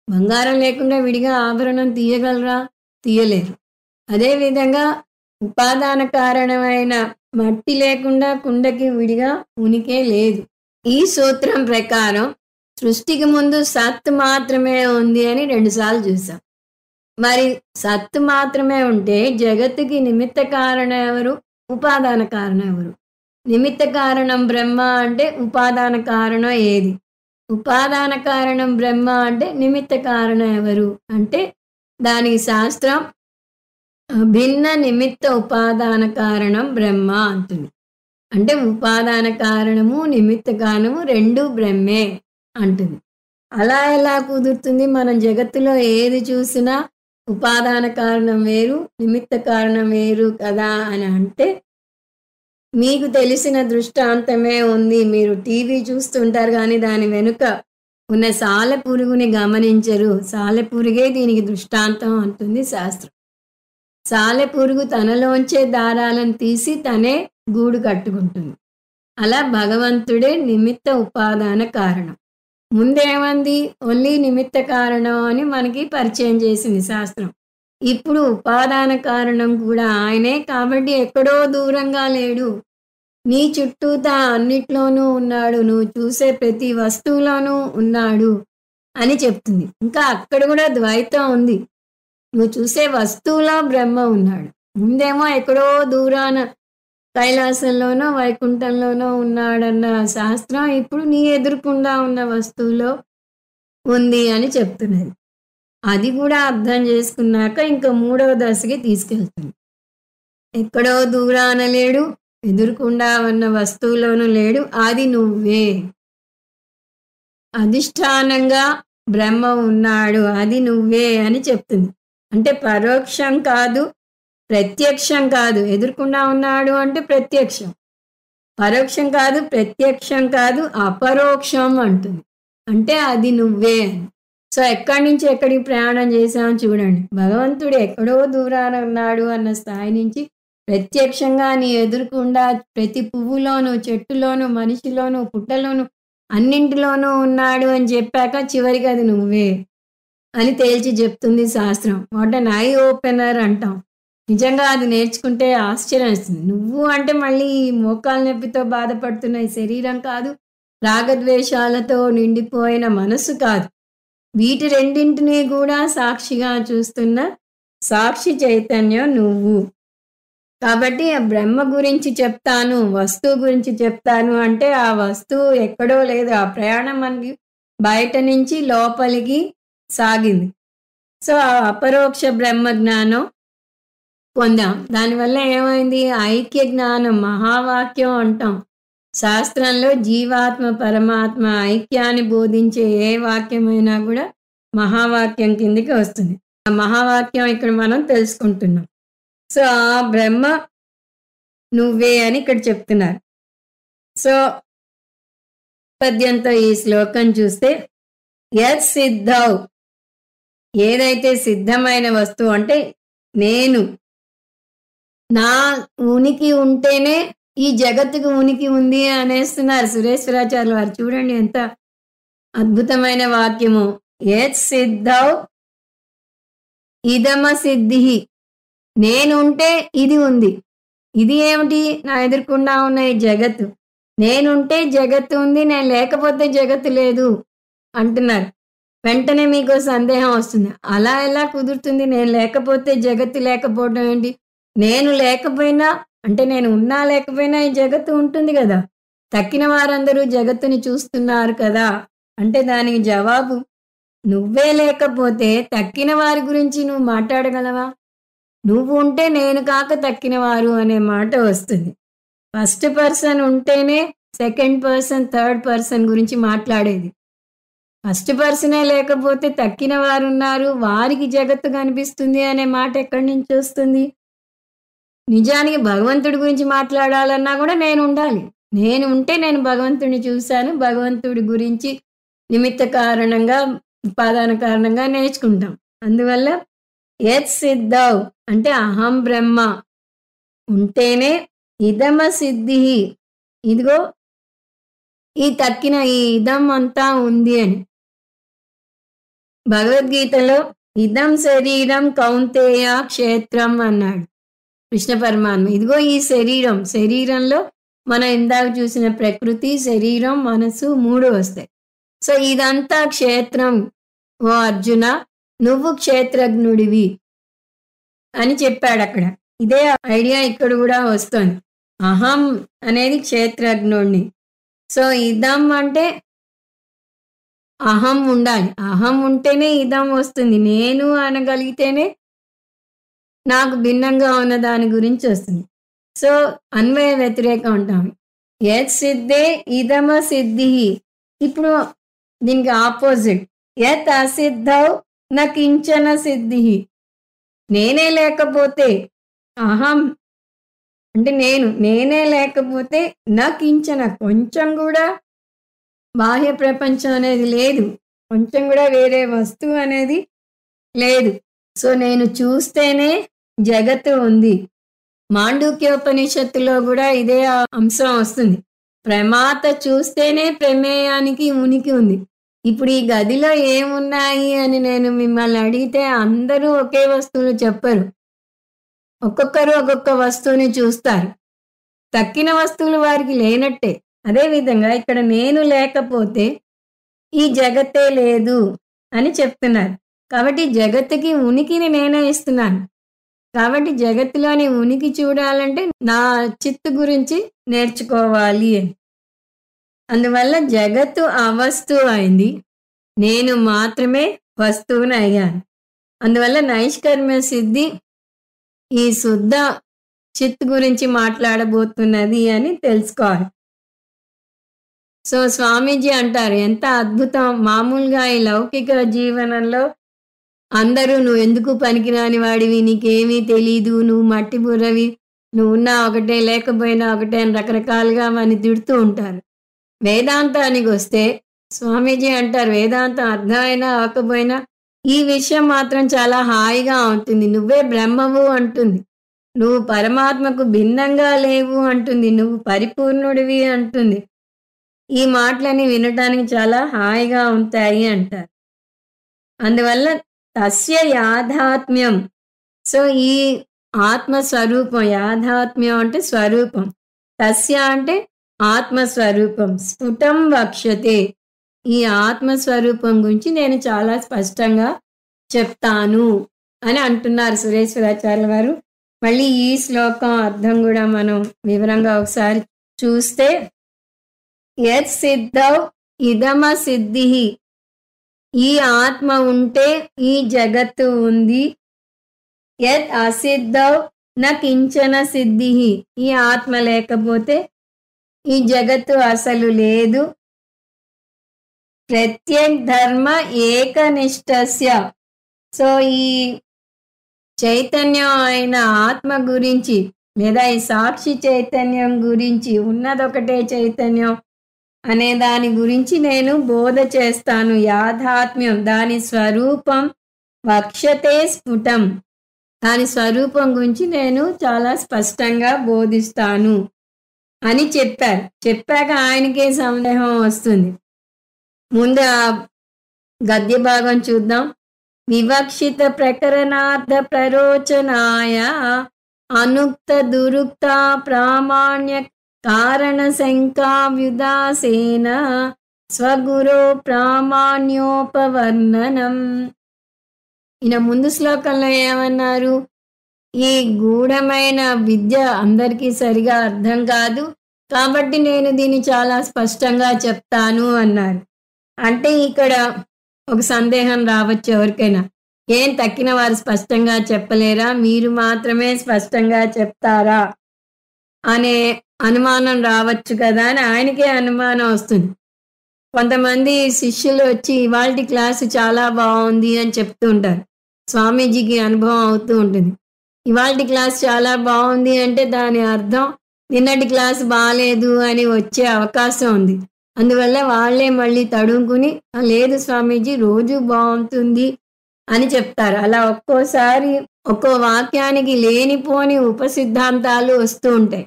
బంగారం లేకుండా విడిగా ఆభరణం తీయగలరా? తీయలేరు. అదేవిధంగా ఉపాదాన కారణమైన మట్టి లేకుండా కుండకి విడిగా ఉనికే లేదు. ఈ సూత్రం ప్రకారం సృష్టికి ముందు సత్ మాత్రమే ఉంది అని 2 సార్లు చూసాం. మరి సత్తు మాత్రమే ఉంటే జగత్తుకి నిమిత్త కారణం ఎవరు? ఉపాదాన కారణం ఎవరు? నిమిత్త కారణం బ్రహ్మ అంటే ఉపాదాన కారణం ఏది? ఉపాదాన కారణం బ్రహ్మ అంటే నిమిత్త కారణం ఎవరు? అంటే దానికి శాస్త్రం భిన్న నిమిత్త ఉపాదాన కారణం బ్రహ్మ అంటుంది. అంటే ఉపాదాన కారణము నిమిత్త కారణము 2 బ్రహ్మే అంటుంది. అలా ఎలా కుదురుతుంది? మనం జగత్తులో ఏది చూసినా ఉపాదాన కారణం వేరు, నిమిత్త కారణం వేరు కదా అని అంటే, మీకు తెలిసిన దృష్టాంతమే ఉంది. మీరు టీవీ చూస్తుంటారు కానీ దాని వెనుక ఉన్న సాలెపురుగుని గమనించరు. సాలెపురుగే దీనికి దృష్టాంతం అంటుంది శాస్త్రం. సాలెపురుగు తనలోంచే దారాలను తీసి తనే గూడు కట్టుకుంటుంది. అలా భగవంతుడే నిమిత్త ఉపాదాన కారణం. ముందేమంది? ఓన్లీ నిమిత్త కారణం అని మనకి పరిచయం చేసింది శాస్త్రం. ఇప్పుడు ఉపాదాన కారణం కూడా ఆయనే, కాబట్టి ఎక్కడో దూరంగా లేడు. నీ చుట్టూతా అన్నిట్లోనూ ఉన్నాడు. నువ్వు చూసే ప్రతి వస్తువులోనూ ఉన్నాడు అని చెప్తుంది. ఇంకా అక్కడ కూడా ద్వైతం ఉంది. నువ్వు చూసే వస్తువులో బ్రహ్మ ఉన్నాడు. ముందేమో ఎక్కడో దూరాన కైలాసంలోనో వైకుంఠంలోనో ఉన్నాడన్న శాస్త్రం ఇప్పుడు నీ ఎదురుకుండా ఉన్న వస్తువులో ఉంది అని చెప్తున్నది. అది కూడా అర్థం చేసుకున్నాక ఇంకా 3వ దశకి తీసుకెళ్తుంది. ఎక్కడో దూరాన లేడు, ఎదురుకుండా ఉన్న వస్తువులోనూ లేడు, అది నువ్వే. అధిష్టానంగా బ్రహ్మ ఉన్నాడు, అది నువ్వే అని చెప్తుంది. అంటే పరోక్షం కాదు, ప్రత్యక్షం కాదు. ఎదురుకుండా ఉన్నాడు అంటే ప్రత్యక్షం. పరోక్షం కాదు, ప్రత్యక్షం కాదు, అపరోక్షం అంటుంది. అంటే అది నువ్వే అని. సో ఎక్కడి నుంచి ఎక్కడికి ప్రయాణం చేశామో చూడండి. భగవంతుడు ఎక్కడో దూరాన ఉన్నాడు అన్న స్థాయి నుంచి ప్రత్యక్షంగా నీ ఎదురుకుండా ప్రతి పువ్వులోనూ, చెట్టులోనూ, మనిషిలోనూ, పుట్టలోనూ, అన్నింటిలోనూ ఉన్నాడు అని చెప్పాక చివరికి అది నువ్వే అని తేల్చి చెప్తుంది శాస్త్రం. వాట్ అన్ ఐ ఓపెనర్ అంటాం. నిజంగా అది నేర్చుకుంటే ఆశ్చర్యం వేస్తుంది. నువ్వు అంటే మళ్ళీ ఈ మోకాలు నొప్పితో బాధపడుతున్న ఈ శరీరం కాదు, రాగద్వేషాలతో నిండిపోయిన మనస్సు కాదు. వీటి రెండింటినీ కూడా సాక్షిగా చూస్తున్న సాక్షి చైతన్యం నువ్వు. కాబట్టి ఆ బ్రహ్మ గురించి చెప్తాను, వస్తువు గురించి చెప్తాను అంటే ఆ వస్తువు ఎక్కడో లేదు. ఆ ప్రయాణం మనకి బయట నుంచి లోపలికి సాగింది. సో ఆ అపరోక్ష బ్రహ్మ జ్ఞానం పొందాం. దానివల్ల ఏమైంది? ఐక్య జ్ఞానం, మహావాక్యం అంటాం. శాస్త్రంలో జీవాత్మ పరమాత్మ ఐక్యాన్ని బోధించే ఏ వాక్యమైనా కూడా మహావాక్యం కిందికి వస్తుంది. ఆ మహావాక్యం ఇక్కడ మనం తెలుసుకుంటున్నాం. సో ఆ బ్రహ్మ నువ్వే అని ఇక్కడ చెప్తున్నారు. సో పద్యంతో ఈ శ్లోకం చూస్తే, యత్ సిద్ధౌ, ఏదైతే సిద్ధమైన వస్తువు అంటే నేను, నా ఉనికి ఉంటేనే ఈ జగత్తుకు ఉనికి ఉంది అనేస్తున్నారు సురేశ్వరాచార్యులు వారు. చూడండి ఎంత అద్భుతమైన వాక్యము. యత్ సిద్ధౌ ఇదమ సిద్ధి, నేనుంటే ఇది ఉంది. ఇది ఏమిటి? నా ఎదుర్కొన్నా ఉన్న ఈ జగత్తు. నేనుంటే జగత్తు ఉంది, నేను లేకపోతే జగత్తు లేదు అంటున్నారు. వెంటనే మీకు సందేహం వస్తుంది. అలా ఎలా కుదురుతుంది? నేను లేకపోతే జగత్తు లేకపోవడం ఏంటి? నేను లేకపోయినా అంటే నేను ఉన్నా లేకపోయినా ఈ జగత్తు ఉంటుంది కదా. తక్కిన వారందరూ జగత్తుని చూస్తున్నారు కదా అంటే దానికి జవాబు, నువ్వే లేకపోతే తక్కిన వారి గురించి నువ్వు మాట్లాడగలవా? నువ్వు ఉంటే నేను కాక తక్కిన వారు అనే మాట వస్తుంది. ఫస్ట్ పర్సన్ ఉంటేనే సెకండ్ పర్సన్, థర్డ్ పర్సన్ గురించి మాట్లాడేది. ఫస్ట్ పర్సనే లేకపోతే తక్కిన వారున్నారు, వారికి జగత్తు కనిపిస్తుంది అనే మాట ఎక్కడి నుంచి వస్తుంది? నిజానికి భగవంతుడి గురించి మాట్లాడాలన్నా కూడా నేను ఉండాలి. నేను ఉంటే నేను భగవంతుడిని చూశాను. భగవంతుడి గురించి నిమిత్త కారణంగా, ఉపాదాన కారణంగా నేర్చుకుంటాం. అందువల్ల యత్ సిద్ధౌ అంటే అహం బ్రహ్మ ఉంటేనే ఇదమ సిద్ధి, ఇదిగో ఈ తక్కిన ఈ ఇదం అంతా ఉంది అని. భగవద్గీతలో ఇదం శరీరం కౌంతేయ క్షేత్రం అన్నాడు కృష్ణ పరమాత్మ. ఇదిగో ఈ శరీరంలో మనం ఇందాక చూసిన ప్రకృతి, శరీరం, మనసు 3 వస్తాయి. సో ఇదంతా క్షేత్రం ఓ అర్జున, నువ్వు క్షేత్రజ్ఞుడివి అని చెప్పాడు అక్కడ. ఇదే ఐడియా ఇక్కడ కూడా వస్తుంది. అహం అనేది క్షేత్రజ్ఞుడిని. సో ఇదం అంటే అహం ఉండాలి. అహం ఉంటేనే ఇదం వస్తుంది. నేను అనగలిగితేనే నాకు భిన్నంగా ఉన్న దాని గురించి వస్తుంది. సో అన్వయ వ్యతిరేకం అంటాం. యత్ సిద్ధే ఇదమ సిద్ధి. ఇప్పుడు దీనికి ఆపోజిట్ యత్ అసిద్ధౌ న కించన సిద్ధి. నేనే లేకపోతే అహం అంటే నేనే లేకపోతే న కించన కొంచెం కూడా బాహ్య ప్రపంచం అనేది లేదు. కొంచెం కూడా వేరే వస్తువు అనేది లేదు. సో నేను చూస్తేనే జగత్తు ఉంది. మాండూక్యోపనిషత్తులో కూడా ఇదే అంశం వస్తుంది. ప్రమాత చూస్తేనే ప్రమేయానికి ఉనికి ఉంది. ఇప్పుడు ఈ గదిలో ఏమున్నాయి అని నేను మిమ్మల్ని అడిగితే అందరూ ఒకే వస్తువును చెప్పరు. ఒక్కొక్కరు ఒక్కొక్క వస్తువుని చూస్తారు. తక్కిన వస్తువులు వారికి లేనట్టే. అదేవిధంగా ఇక్కడ నేను లేకపోతే ఈ జగత్తే లేదు అని చెప్తున్నారు. కాబట్టి జగత్తుకి ఉనికిని నేనే ఇస్తున్నాను. కాబట్టి జగత్తులోని ఉనికి చూడాలంటే నా చిత్తు గురించి నేర్చుకోవాలి అని. అందువల్ల జగత్తు అవస్తువు అయింది, నేను మాత్రమే వస్తువుని అయ్యాను. అందువల్ల నైష్కర్మ్య సిద్ధి ఈ శుద్ధ చిత్తు గురించి మాట్లాడబోతున్నది అని తెలుసుకోవాలి. సో స్వామీజీ అంటారు, ఎంత అద్భుతం. మామూలుగా ఈ లౌకిక జీవనంలో అందరూ నువ్వు ఎందుకు పనికిరాని వాడివి, నీకేమీ తెలీదు, నువ్వు మట్టి బుర్రవి, నువ్వు ఉన్నా ఒకటే లేకపోయినా ఒకటే అని రకరకాలుగా మన తిడుతూ ఉంటారు. వేదాంతానికి వస్తే స్వామీజీ అంటారు, వేదాంతం అర్థమైనా అవ్వకపోయినా ఈ విషయం మాత్రం చాలా హాయిగా ఉంటుంది. నువ్వే బ్రహ్మవు అంటుంది, నువ్వు పరమాత్మకు భిన్నంగా లేవు అంటుంది, నువ్వు పరిపూర్ణుడివి అంటుంది. ఈ మాటలని వినటానికి చాలా హాయిగా ఉంటాయి అంటారు. అందువల్ల తస్య యాథాత్మ్యం. సో ఈ ఆత్మస్వరూపం, యాథాత్మ్యం అంటే స్వరూపం, తస్య అంటే ఆత్మస్వరూపం, స్ఫుటం వక్ష్యతే. ఈ ఆత్మస్వరూపం గురించి నేను చాలా స్పష్టంగా చెప్తాను అని అంటున్నారు సురేశ్వరాచార్యుల వారు. మళ్ళీ ఈ శ్లోకం అర్థం కూడా మనం వివరంగా ఒకసారి చూస్తే, యత్ సిద్ధౌ ఇదమ సిద్ధి. ఈ ఆత్మ ఉంటే ఈ జగత్తు ఉంది. యత్ అసిద్ధౌ న కించన సిద్ధి. ఈ ఆత్మ లేకపోతే ఈ జగత్తు అసలు లేదు. ప్రత్యేక్ ధర్మ ఏకనిష్టస్య. సో ఈ చైతన్యం అయిన ఆత్మ గురించి లేదా ఈ సాక్షి చైతన్యం గురించి, ఉన్నదొకటే చైతన్యం అనే దాని గురించి నేను బోధ చేస్తాను. యాథాత్మ్యం, దాని స్వరూపం, వక్ష్యతే స్ఫుటం, దాని స్వరూపం గురించి నేను చాలా స్పష్టంగా బోధిస్తాను అని చెప్పారు. చెప్పాక ఆయనకే సందేహం వస్తుంది. ముందు ఆ గద్య భాగం చూద్దాం. వివక్షిత ప్రకరణార్థ ప్రరోచనాయ అనుక్త దురుక్త ప్రామాణ్య కారణ శంకావ్యుదాసేన స్వగురో ప్రామాణ్యోపవర్ణనం. ఈయన ముందు శ్లోకంలో ఏమన్నారు? ఈ గూఢమైన విద్య అందరికీ సరిగా అర్థం కాదు, కాబట్టి నేను దీన్ని చాలా స్పష్టంగా చెప్తాను అన్నారు. అంటే ఇక్కడ ఒక సందేహం రావచ్చు ఎవరికైనా, ఏం తక్కిన వారు స్పష్టంగా చెప్పలేరా? మీరు మాత్రమే స్పష్టంగా చెప్తారా? అనే అనుమానం రావచ్చు కదా అని ఆయనకే అనుమానం వస్తుంది. కొంతమంది శిష్యులు వచ్చి ఇవాల్టి క్లాసు చాలా బావుంది అని చెప్తూ ఉంటారు. స్వామీజీకి అనుభవం అవుతూ ఉంటుంది. ఇవాల్టి క్లాస్ చాలా బావుంది అంటే దాని అర్థం నిన్నటి క్లాస్ బాలేదు అని వచ్చే అవకాశం ఉంది. అందువల్ల వాళ్ళే మళ్ళీ తడుముకుని లేదు స్వామీజీ రోజు బావుంటుంది అని చెప్తారు. అలా ఒక్కోసారి ఒక్కో వాక్యానికి లేనిపోని ఉపసిద్ధాంతాలు వస్తూ ఉంటాయి.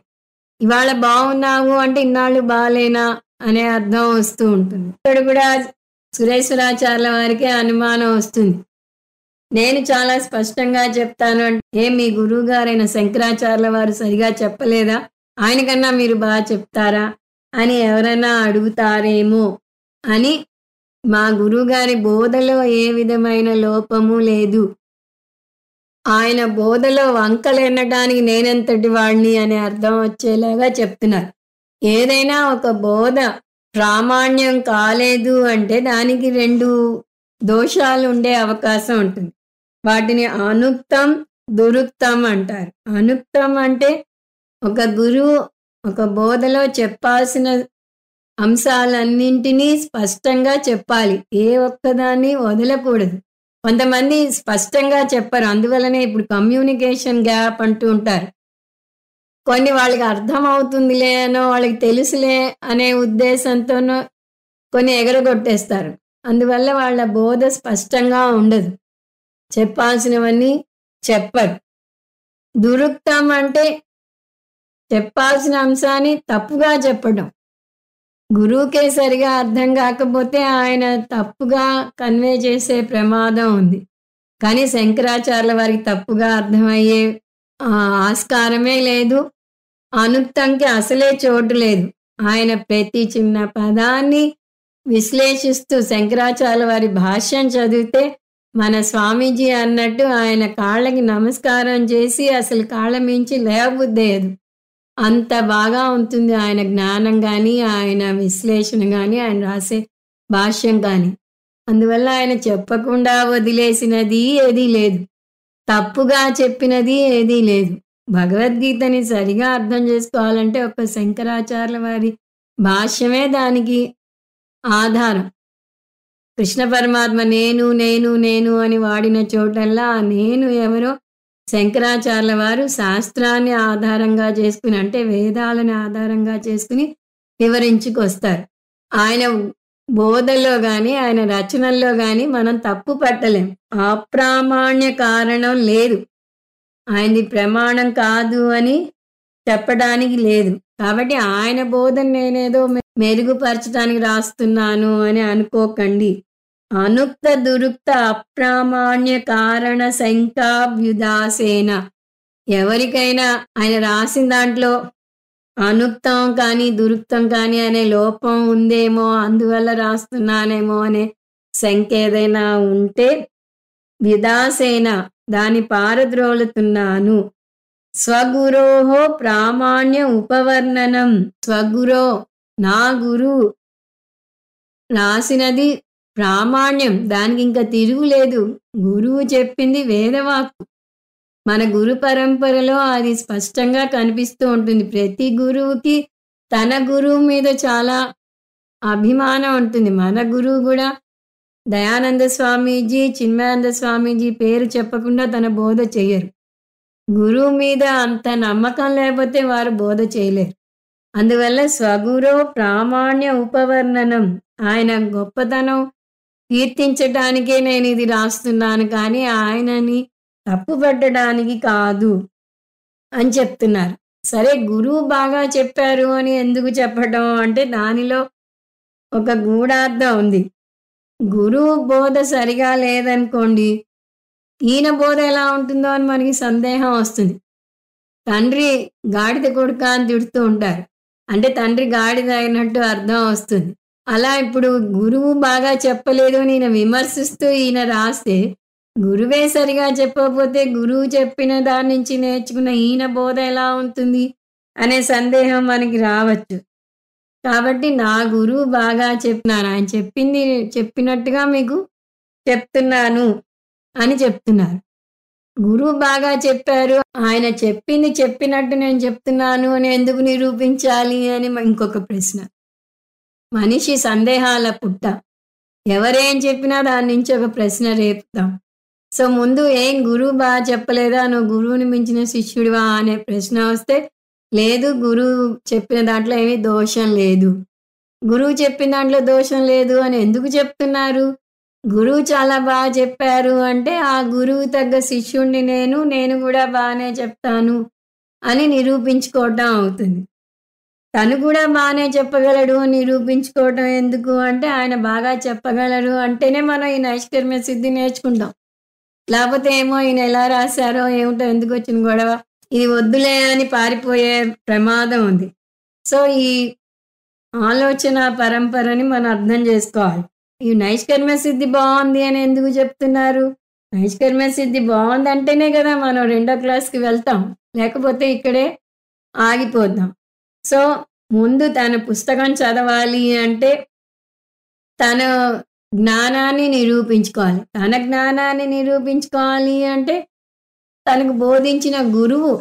ఇవాళ బాగున్నావు అంటే ఇన్నాళ్ళు బాలేనా అనే అర్థం వస్తూ ఉంటుంది. ఇక్కడ కూడా సురేశ్వరాచార్యుల వారికి అనుమానం వస్తుంది. నేను చాలా స్పష్టంగా చెప్తాను అంటే మీ గురువు గారైన శంకరాచార్యుల వారు సరిగా చెప్పలేదా? ఆయనకన్నా మీరు బాగా చెప్తారా అని ఎవరైనా అడుగుతారేమో అని మా గురువుగారి బోధలో ఏ విధమైన లోపము లేదు. ఆయన బోధలో వంకలెన్నడానికి నేనెంతటి వాడిని అనే అర్థం వచ్చేలాగా చెప్తున్నారు. ఏదైనా ఒక బోధ ప్రామాణ్యం కాలేదు అంటే దానికి 2 దోషాలు ఉండే అవకాశం ఉంటుంది. వాటిని అనుక్తం, దురుక్తం అంటారు. అనుక్తం అంటే ఒక గురువు ఒక బోధలో చెప్పాల్సిన అంశాలన్నింటినీ స్పష్టంగా చెప్పాలి. ఏ ఒక్కదాన్ని వదలకూడదు. కొంతమంది స్పష్టంగా చెప్పరు. అందువల్లనే ఇప్పుడు కమ్యూనికేషన్ గ్యాప్ అంటూ ఉంటారు. కొన్ని వాళ్ళకి అర్థమవుతుందిలే అనో, వాళ్ళకి తెలుసులే అనే ఉద్దేశంతోనో కొన్ని ఎగరగొట్టేస్తారు. అందువల్ల వాళ్ళ బోధ స్పష్టంగా ఉండదు. చెప్పాల్సినవన్నీ చెప్పరు. దురుక్తం అంటే చెప్పాల్సిన అంశాన్ని తప్పుగా చెప్పడం. గురువుకే సరిగా అర్థం కాకపోతే ఆయన తప్పుగా కన్వే చేసే ప్రమాదం ఉంది. కానీ శంకరాచార్యుల వారికి తప్పుగా అర్థమయ్యే ఆస్కారమే లేదు. అనుక్తంకి అసలే చోటు లేదు. ఆయన ప్రతి చిన్న పదాన్ని విశ్లేషిస్తూ శంకరాచార్యుల వారి భాష్యం చదివితే మన స్వామీజీ అన్నట్టు ఆయన కాళ్ళకి నమస్కారం చేసి అసలు కాళ్ళ మించి లేవబుద్దేయదు. అంత బాగా ఉంటుంది ఆయన జ్ఞానం కానీ, ఆయన విశ్లేషణ కానీ, ఆయన రాసే భాష్యం కానీ. అందువల్ల ఆయన చెప్పకుండా వదిలేసినది ఏదీ లేదు. తప్పుగా చెప్పినది ఏదీ లేదు. భగవద్గీతని సరిగా అర్థం చేసుకోవాలంటే ఒక శంకరాచార్యుల వారి భాష్యమే దానికి ఆధారం. కృష్ణ పరమాత్మ నేను నేను నేను అని వాడిన చోటల్లా నేను ఎవరో శంకరాచార్యుల వారు శాస్త్రాన్ని ఆధారంగా చేసుకుని అంటే వేదాలను ఆధారంగా చేసుకుని వివరించుకొస్తారు. ఆయన బోధల్లో కానీ ఆయన రచనల్లో కానీ మనం తప్పు పట్టలేం. అప్రామాణ్య కారణం లేదు. ఆయనది ప్రమాణం కాదు అని చెప్పడానికి లేదు. కాబట్టి ఆయన బోధన నేనేదో మెరుగుపరచడానికి రాస్తున్నాను అని అనుకోకండి. అనుక్త దురుక్త అప్రామాణ్య కారణ శంకాభ్యుదాసేన. ఎవరికైనా ఆయన రాసిన దాంట్లో అనుక్తం కానీ దురుక్తం కానీ అనే లోపం ఉందేమో, అందువల్ల రాస్తున్నానేమో అనే శంక ఏదైనా ఉంటే విదాసేన దాని పారద్రోలుతున్నాను. స్వగురోహో ప్రామాణ్య ఉపవర్ణనం. స్వగురో నా గురువు రాసినది ప్రామాణ్యం, దానికి ఇంకా తిరుగులేదు. గురువు చెప్పింది వేదవాక్కు. మన గురు పరంపరలో అది స్పష్టంగా కనిపిస్తూ ఉంటుంది. ప్రతి గురువుకి తన గురువు మీద చాలా అభిమానం ఉంటుంది. మన గురువు కూడా దయానంద స్వామీజీ, చిన్మయానంద స్వామీజీ పేరు చెప్పకుండా తన బోధ చెయ్యరు. గురువు మీద అంత నమ్మకం లేకపోతే వారు బోధ చేయలేరు. అందువల్ల స్వగురో ప్రామాణ్య ఉపవర్ణనం. ఆయన గొప్పతనం కీర్తించటానికే నేను ఇది రాస్తున్నాను కానీ ఆయనని తప్పుపట్టడానికి కాదు అని చెప్తున్నారు. సరే, గురువు బాగా చెప్పారు అని ఎందుకు చెప్పడం అంటే దానిలో ఒక గూఢార్థం ఉంది. గురువు బోధ సరిగా లేదనుకోండి, ఈయన బోధ ఎలా ఉంటుందో అని మనకి సందేహం వస్తుంది. తండ్రి గాడిద కొడుక అని తిడుతూ ఉంటారు. అంటే తండ్రి గాడిద అయినట్టు అర్థం వస్తుంది. అలా ఇప్పుడు గురువు బాగా చెప్పలేదు అని ఈయన విమర్శిస్తూ ఈయన రాస్తే, గురువే సరిగా చెప్పకపోతే గురువు చెప్పిన దాని నుంచి నేర్చుకున్న ఈయన బోధ ఎలా ఉంటుంది అనే సందేహం మనకి రావచ్చు. కాబట్టి నా గురువు బాగా చెప్పినాను, ఆయన చెప్పింది చెప్పినట్టుగా మీకు చెప్తున్నాను అని చెప్తున్నారు. గురువు బాగా చెప్పారు. ఆయన చెప్పింది చెప్పినట్టు నేను చెప్తున్నాను అని ఎందుకు నిరూపించాలి అని ఇంకొక ప్రశ్న. మనిషి సందేహాల పుట్ట. ఎవరేం చెప్పినా దాని నుంచి ఒక ప్రశ్న రేపుతాం. సో ముందు ఏం గురువు బాగా చెప్పలేదా? నువ్వు గురువుని మించిన శిష్యుడివా అనే ప్రశ్న వస్తే, లేదు గురువు చెప్పిన దాంట్లో ఏమీ దోషం లేదు. గురువు చెప్పిన దాంట్లో దోషం లేదు అని ఎందుకు చెప్తున్నారు? గురువు చాలా బాగా చెప్పారు అంటే ఆ గురువు తగ్గ శిష్యుణ్ణి నేను కూడా బాగానే చెప్తాను అని నిరూపించుకోవటం అవుతుంది. తను కూడా బాగానే చెప్పగలడు నిరూపించుకోవటం ఎందుకు అంటే ఆయన బాగా చెప్పగలరు అంటేనే మనం ఈ నైష్కర్మ్య సిద్ధి నేర్చుకుంటాం. లేకపోతే ఏమో ఈయన ఎలా రాశారో ఏమిటో ఎందుకు వచ్చిన గొడవ, ఇది వద్దులే అని పారిపోయే ప్రమాదం ఉంది. సో ఈ ఆలోచన పరంపరని మనం అర్థం చేసుకోవాలి. ఈ నైష్కర్మ్య సిద్ధి బాగుంది అని ఎందుకు చెప్తున్నారు? నైష్కర్మ్య సిద్ధి బాగుందంటేనే కదా మనం 2వ క్లాస్కి వెళ్తాం, లేకపోతే ఇక్కడే ఆగిపోతాం. సో ముందు తన పుస్తకం చదవాలి అంటే తన జ్ఞానాన్ని నిరూపించుకోవాలి. తన జ్ఞానాన్ని నిరూపించుకోవాలి అంటే తనకు బోధించిన గురువు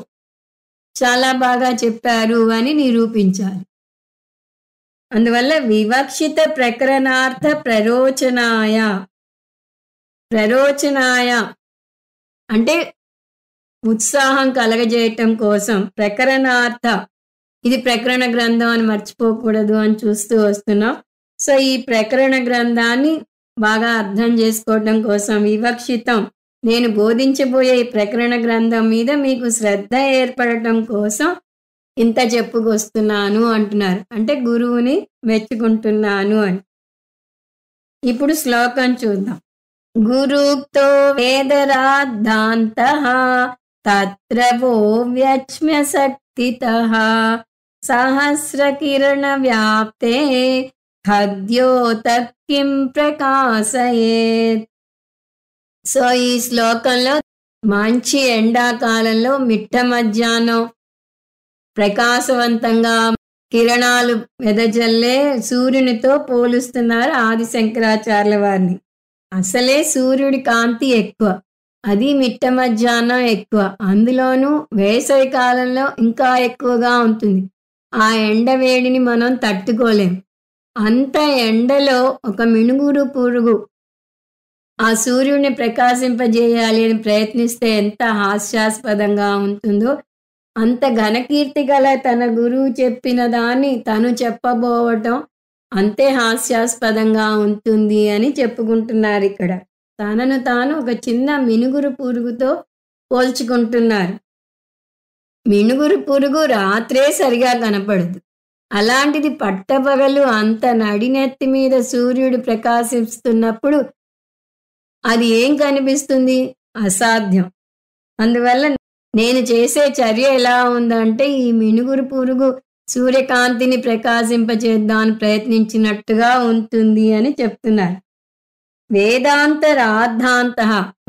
చాలా బాగా చెప్పారు అని నిరూపించాలి. అందువల్ల వివక్షిత ప్రకరణార్థ ప్రరోచనాయ అంటే ఉత్సాహం కలగజేయటం కోసం. ప్రకరణార్థ ఇది ప్రకరణ గ్రంథం అని మర్చిపోకూడదు అని చూస్తూ వస్తున్నాం. సో ఈ ప్రకరణ గ్రంథాన్ని బాగా అర్థం చేసుకోవటం కోసం వివక్షితం, నేను బోధించబోయే ఈ ప్రకరణ గ్రంథం మీద మీకు శ్రద్ధ ఏర్పడటం కోసం ఇంత చెప్పుకొస్తున్నాను అంటున్నారు. అంటే గురువుని మెచ్చుకుంటున్నాను అని. ఇప్పుడు శ్లోకం చూద్దాం. గురుక్తో వేదరాద్ధాంతః తత్ర వో వ్యక్ష్మ్య శక్తితః సహస్రకిరణ వ్యాప్తే ఖద్యోతః కిం ప్రకాశయేత్. సో ఈ శ్లోకంలో మంచి ఎండాకాలంలో మిట్ట మధ్యాహ్నం ప్రకాశవంతంగా కిరణాలు వెదజల్లే సూర్యునితో పోలుస్తున్నారు ఆది శంకరాచార్యుల వారిని. అసలే సూర్యుడి కాంతి ఎక్కువ, అది మిట్ట మధ్యాహ్నం ఎక్కువ, అందులోనూ వేసవి కాలంలో ఇంకా ఎక్కువగా ఉంటుంది. ఆ ఎండ వేడిని మనం తట్టుకోలేం. అంత ఎండలో ఒక మినుగురు పురుగు ఆ సూర్యుడిని ప్రకాశింపజేయాలి అని ప్రయత్నిస్తే ఎంత హాస్యాస్పదంగా ఉంటుందో, అంత ఘనకీర్తి గల తన గురువు చెప్పిన దాన్ని తను చెప్పబోవటం అంతే హాస్యాస్పదంగా ఉంటుంది అని చెప్పుకుంటున్నారు. ఇక్కడ తనను తాను ఒక చిన్న మినుగురు పురుగుతో పోల్చుకుంటున్నారు. మినుగురు పురుగు రాత్రే సరిగా కనపడదు, అలాంటిది పట్టపగలు అంత నడినెత్తి మీద సూర్యుడు ప్రకాశిస్తున్నప్పుడు అది ఏం కనిపిస్తుంది? అసాధ్యం. అందువల్ల నేను చేసే చర్య ఎలా ఉందంటే ఈ మినుగురు పురుగు సూర్యకాంతిని ప్రకాశింపచేద్దామని ప్రయత్నించినట్టుగా ఉంటుంది అని చెప్తున్నారు. వేదాంత రాద్ధాంత,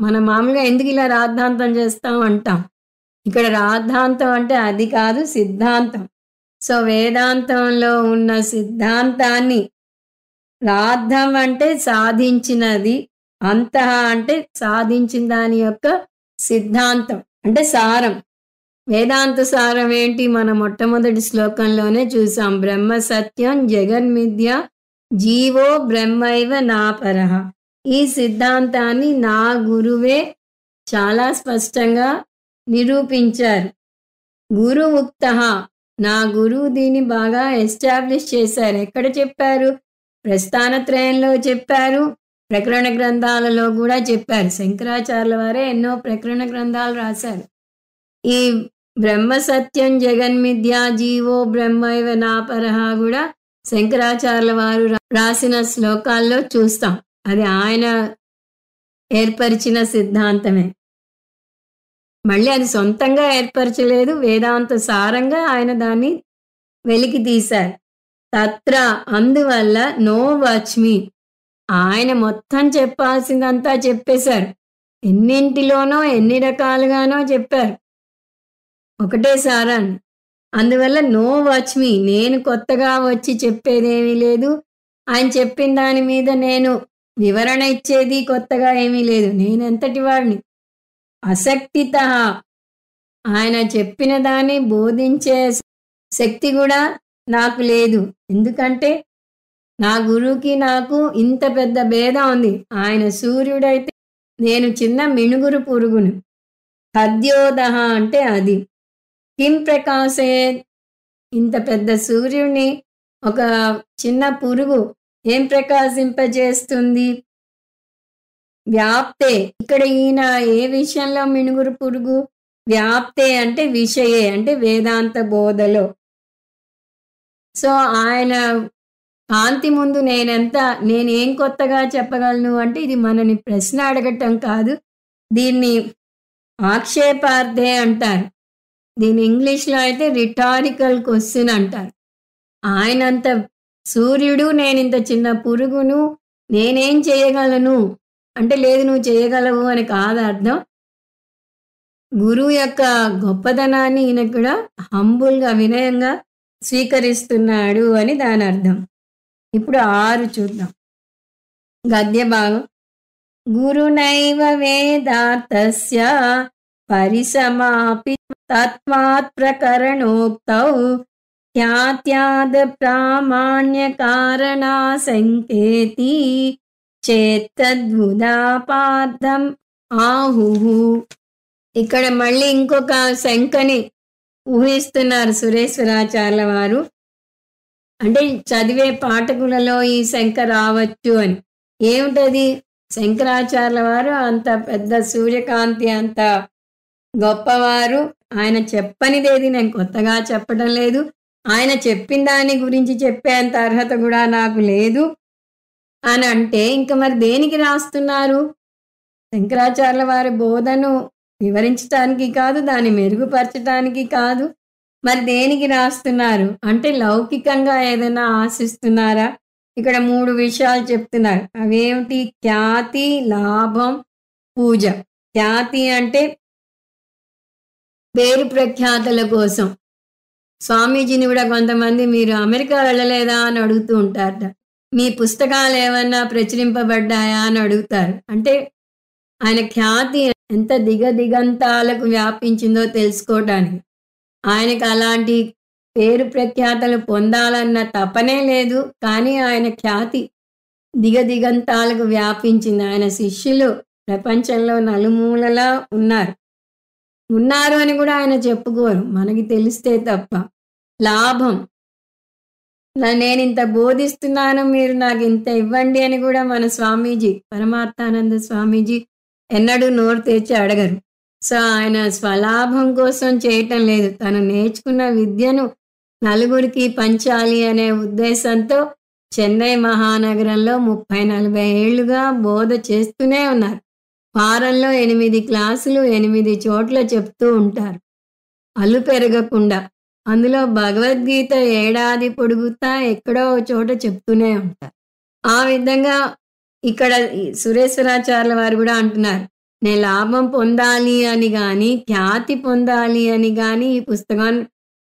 మన మామూలుగా ఎందుకు ఇలా రాద్ధాంతం చేస్తాం అంటాం. ఇక్కడ రాద్ధాంతం అంటే అది కాదు, సిద్ధాంతం. సో వేదాంతంలో ఉన్న సిద్ధాంతాన్ని, రాద్ధం అంటే సాధించినది, అంతః అంటే సాధించిన దాని యొక్క సిద్ధాంతం అంటే సారం. వేదాంత సారం ఏంటి? మన మొట్టమొదటి శ్లోకంలోనే చూసాం. బ్రహ్మ సత్యం జగన్మిథ్య జీవో బ్రహ్మైవ నాపరః. ఈ సిద్ధాంతాన్ని నా గురువే చాలా స్పష్టంగా నిరూపించారు. గురు ఉక్తః, నా గురువు దీన్ని బాగా ఎస్టాబ్లిష్ చేశారు. ఎక్కడ చెప్పారు? ప్రస్థానత్రయంలో చెప్పారు, ప్రకరణ గ్రంథాలలో కూడా చెప్పారు. శంకరాచార్యుల వారే ఎన్నో ప్రకరణ గ్రంథాలు రాశారు. ఈ బ్రహ్మ సత్యం జగన్మిథ్యా జీవో బ్రహ్మైవ నాపరః కూడా శంకరాచార్యుల వారు రాసిన శ్లోకాల్లో చూస్తాం. అది ఆయన ఏర్పరిచిన సిద్ధాంతమే. మళ్ళీ అది సొంతంగా ఏర్పరచలేదు, వేదాంత సారంగా ఆయన దాన్ని వెలికి తీశారు. తత్ర, అందువల్ల నో వచ్మి, ఆయన మొత్తం చెప్పాల్సిందంతా చెప్పేశారు. ఎన్నింటిలోనో ఎన్ని రకాలుగానో చెప్పారు ఒకటే సారాన్ని. అందువల్ల నో వచ్మి, నేను కొత్తగా వచ్చి చెప్పేదేమీ లేదు. ఆయన చెప్పిన దాని మీద నేను వివరణ ఇచ్చేది కొత్తగా ఏమీ లేదు. నేనెంతటి వాడిని? అశక్తితః ఆయన చెప్పిన దాన్ని బోధించే శక్తి కూడా నాకు లేదు. ఎందుకంటే నా గురువుకి నాకు ఇంత పెద్ద భేదం ఉంది. ఆయన సూర్యుడైతే నేను చిన్న మిణుగురు పురుగును. హద్యోదహ అంటే అది. కిం ప్రకాశేత్ ఇంత పెద్ద సూర్యుడిని ఒక చిన్న పురుగు ఏం ప్రకాశింపజేస్తుంది? వ్యాప్తే ఇక్కడ ఈయన ఏ విషయంలో మిణుగురు పురుగు? వ్యాప్తే అంటే విషయే అంటే వేదాంత బోధలో. సో ఆయన కాంతి ముందు నేనేం కొత్తగా చెప్పగలను అంటే ఇది మనని ప్రశ్న అడగటం కాదు. దీన్ని ఆక్షేపార్థే అంటారు. దీని ఇంగ్లీష్లో అయితే రిటారికల్ క్వశ్చన్ అంటారు. ఆయనంత సూర్యుడు, నేనింత చిన్న పురుగును, నేనేం చేయగలను అంటే లేదు నువ్వు చేయగలవు అని కాదు అర్థం. గురువు యొక్క గొప్పతనాన్ని ఈయన కూడా హంబుల్గా వినయంగా స్వీకరిస్తున్నాడు అని దాని అర్థం. ఇప్పుడు 6 చూద్దాం. గద్య భాగం. గురునైవ వేదార్థస్య పరిసమాపి తత్వాత్ ప్రకరణోక్తౌ ఖ్యాత్యాద ప్రామాణ్య కారణాశంకేతి చేత్తద్వుదాపార్థం ఆహుహు. ఇక్కడ మళ్ళీ ఇంకొక శంకని ఊహిస్తున్నారు సురేశ్వరాచార్యుల వారు. అంటే చదివే పాఠకులలో ఈ శంక రావచ్చు అని. ఏమిటది? శంకరాచార్యుల వారు అంత పెద్ద సూర్యకాంతి, అంత గొప్పవారు. ఆయన చెప్పనిదేది నేను కొత్తగా చెప్పడం లేదు. ఆయన చెప్పిన దాని గురించి చెప్పేంత అర్హత కూడా నాకు లేదు అని అంటే ఇంక మరి దేనికి రాస్తున్నారు? శంకరాచార్యుల వారి బోధను వివరించడానికి కాదు, దాన్ని మెరుగుపరచడానికి కాదు. మరి దేనికి రాస్తున్నారు అంటే లౌకికంగా ఏదైనా ఆశిస్తున్నారా? ఇక్కడ 3 విషయాలు చెప్తున్నారు. అవేమిటి? ఖ్యాతి, లాభం, పూజ. ఖ్యాతి అంటే పేరు ప్రఖ్యాతల కోసం. స్వామీజీని కూడా కొంతమంది మీరు అమెరికా వెళ్ళలేదా అని అడుగుతూ ఉంటారట. మీ పుస్తకాలు ఏమన్నా ప్రచురింపబడ్డాయా అని అడుగుతారు. అంటే ఆయన ఖ్యాతి ఎంత దిగంతాలకు వ్యాపించిందో తెలుసుకోవటానికి. ఆయనకు అలాంటి పేరు ప్రఖ్యాతలు పొందాలన్న తపనే లేదు. కానీ ఆయన ఖ్యాతి దిగంతాలకు వ్యాపించింది. ఆయన శిష్యులు ప్రపంచంలో నలుమూలలా ఉన్నారు అని కూడా ఆయన చెప్పుకోరు, మనకి తెలిస్తే తప్ప. లాభం, నేను ఇంత బోధిస్తున్నాను, మీరు నాకు ఇంత ఇవ్వండి అని కూడా మన స్వామీజీ పరమార్థానంద స్వామీజీ ఎన్నడూ నోరు తెచ్చి అడగరు. సో ఆయన స్వలాభం కోసం చేయటం లేదు. తను నేర్చుకున్న విద్యను నలుగురికి పంచాలి అనే ఉద్దేశంతో చెన్నై మహానగరంలో 30-40 ఏళ్లుగా బోధ చేస్తూనే ఉన్నారు. వారంలో 8 క్లాసులు 8 చోట్ల చెప్తూ ఉంటారు, అలు పెరగకుండా. అందులో భగవద్గీత ఏడాది పొడుగుతా ఎక్కడో చోట చెప్తూనే ఉంటారు. ఆ విధంగా ఇక్కడ సురేశ్వరాచార్యుల వారు కూడా అంటున్నారు, నేను లాభం పొందాలి అని కానీ, ఖ్యాతి పొందాలి అని కానీ ఈ పుస్తకం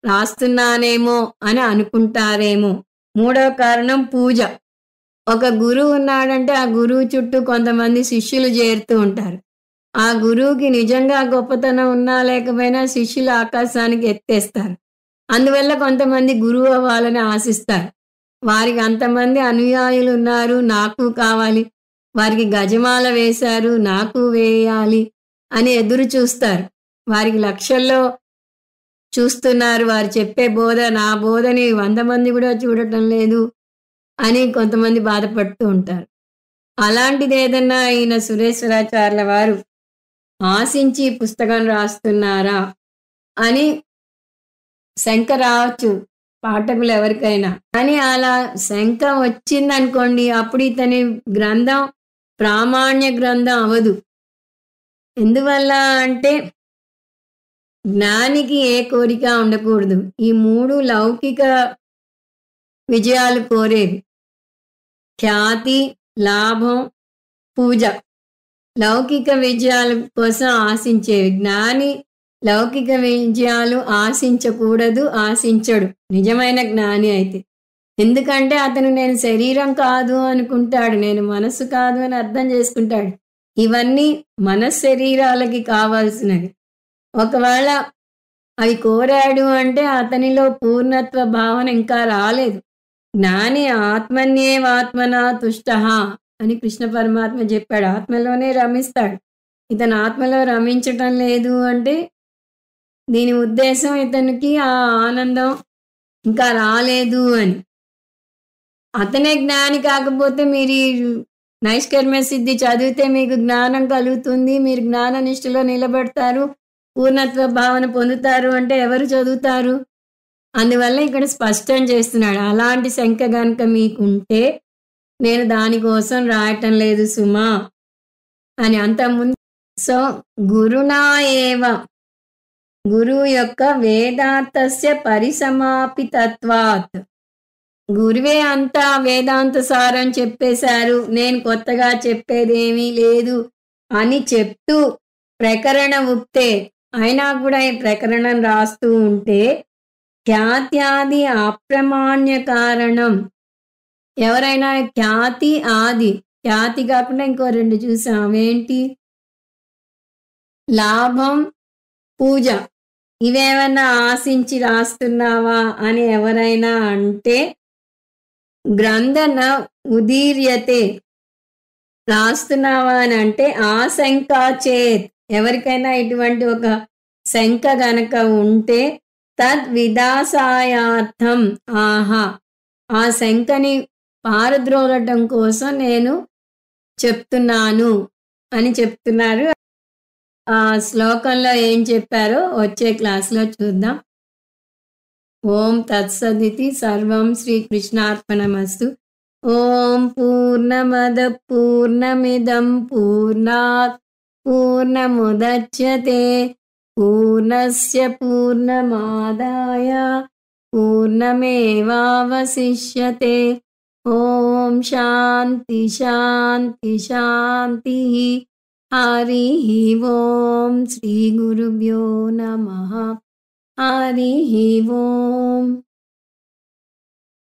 రాస్తున్నానేమో అని అనుకుంటారేమో. 3వ కారణం పూజ. ఒక గురువు ఉన్నాడంటే ఆ గురువు చుట్టూ కొంతమంది శిష్యులు చేరుతూ ఉంటారు. ఆ గురువుకి నిజంగా గొప్పతనం ఉన్నా లేకపోయినా శిష్యులు ఆకాశానికి ఎత్తేస్తారు. అందువల్ల కొంతమంది గురువు అవ్వాలని ఆశిస్తారు. వారికి అంతమంది అనుయాయులు ఉన్నారు, నాకు కావాలి. వారికి గజమాల వేశారు, నాకు వేయాలి అని ఎదురు చూస్తారు. వారికి లక్షల్లో చూస్తున్నారు. వారు చెప్పే బోధ, నా బోధని 100 మంది కూడా చూడటం లేదు అని కొంతమంది బాధపడుతూ ఉంటారు. అలాంటిది ఏదన్నా ఈయన సురేశ్వరాచార్యుల వారు ఆశించి పుస్తకం రాస్తున్నారా అని శంక రావచ్చు పాఠకులు ఎవరికైనా. కానీ అలా శంక వచ్చిందనుకోండి, అప్పుడు ఇతని గ్రంథం ప్రామాణ్య గ్రంథం అవదు. ఎందువల్ల అంటే జ్ఞానికి ఏ కోరిక ఉండకూడదు. ఈ 3 లౌకిక విజయాలు కోరేవి. ఖ్యాతి, లాభం, పూజ లౌకిక విజయాల కోసం ఆశించేవి. జ్ఞాని లౌకిక విజయాలు ఆశించకూడదు, ఆశించడు నిజమైన జ్ఞాని అయితే. ఎందుకంటే అతను నేను శరీరం కాదు అనుకుంటాడు. నేను మనస్సు కాదు అని అర్థం చేసుకుంటాడు. ఇవన్నీ మనశ్శరీరాలకి కావాల్సినవి. ఒకవేళ అవి కోరాడు అంటే అతనిలో పూర్ణత్వ భావన ఇంకా రాలేదు. జ్ఞాని ఆత్మన్యేవాత్మనా తుష్టః అని కృష్ణ పరమాత్మ చెప్పాడు. ఆత్మలోనే రమిస్తాడు. ఇతను ఆత్మలో రమించటం లేదు అంటే దీని ఉద్దేశం ఇతనికి ఆ ఆనందం ఇంకా రాలేదు అని. అతనే జ్ఞాని కాకపోతే మీరు ఈ నైష్కర్మ్య సిద్ధి చదివితే మీకు జ్ఞానం కలుగుతుంది. మీరు జ్ఞాన నిష్ఠలో నిలబడతారు. పూర్ణత్వ భావన పొందుతారు అంటే ఎవరు చదువుతారు? అందువల్ల ఇక్కడ స్పష్టం చేస్తున్నాడు. అలాంటి శంక గనుక మీకుంటే నేను దానికోసం రాయటం లేదు సుమా అని. అంతకుముందు సో గురునా ఏవ గురువు యొక్క వేదాంతస్య పరిసమాపితత్వాత్ గురువే అంతా వేదాంత సారం చెప్పేశారు, నేను కొత్తగా చెప్పేదేమీ లేదు అని చెప్తూ ప్రకరణ ఉక్తే అయినా కూడా ఈ ప్రకరణం రాస్తూ ఉంటే ఖ్యాత్యాది అప్రమాణ్య కారణం. ఎవరైనా ఖ్యాతి ఆది, ఖ్యాతి కాకుండా ఇంకో రెండు చూసాం. అవేంటి? లాభం, పూజ. ఇవేమన్నా ఆశించి రాస్తున్నావా అని ఎవరైనా అంటే గ్రంథన ఉదీర్యతే రాస్తున్నావా అని అంటే ఆశంకా చేత్ ఎవరికైనా ఇటువంటి ఒక శంక గనక ఉంటే తద్విదాసాయార్థం ఆహా ఆ శంకని పారద్రోలటం కోసం నేను చెప్తున్నాను అని చెప్తున్నారు. ఆ శ్లోకంలో ఏం చెప్పారో వచ్చే క్లాస్లో చూద్దాం. ఓం తత్సదితి. సర్వం శ్రీకృష్ణార్పణమస్తు. ఓం పూర్ణమద పూర్ణమిదం పూర్ణాత్ పూర్ణముదచ్యతే పూర్ణస్య పూర్ణమాదాయ పూర్ణమేవావశిష్యతే. ఓం శాంతి శాంతి శాంతి. హరి ఓం. శ్రీ గురుభ్యో నమః. హరి ఓం.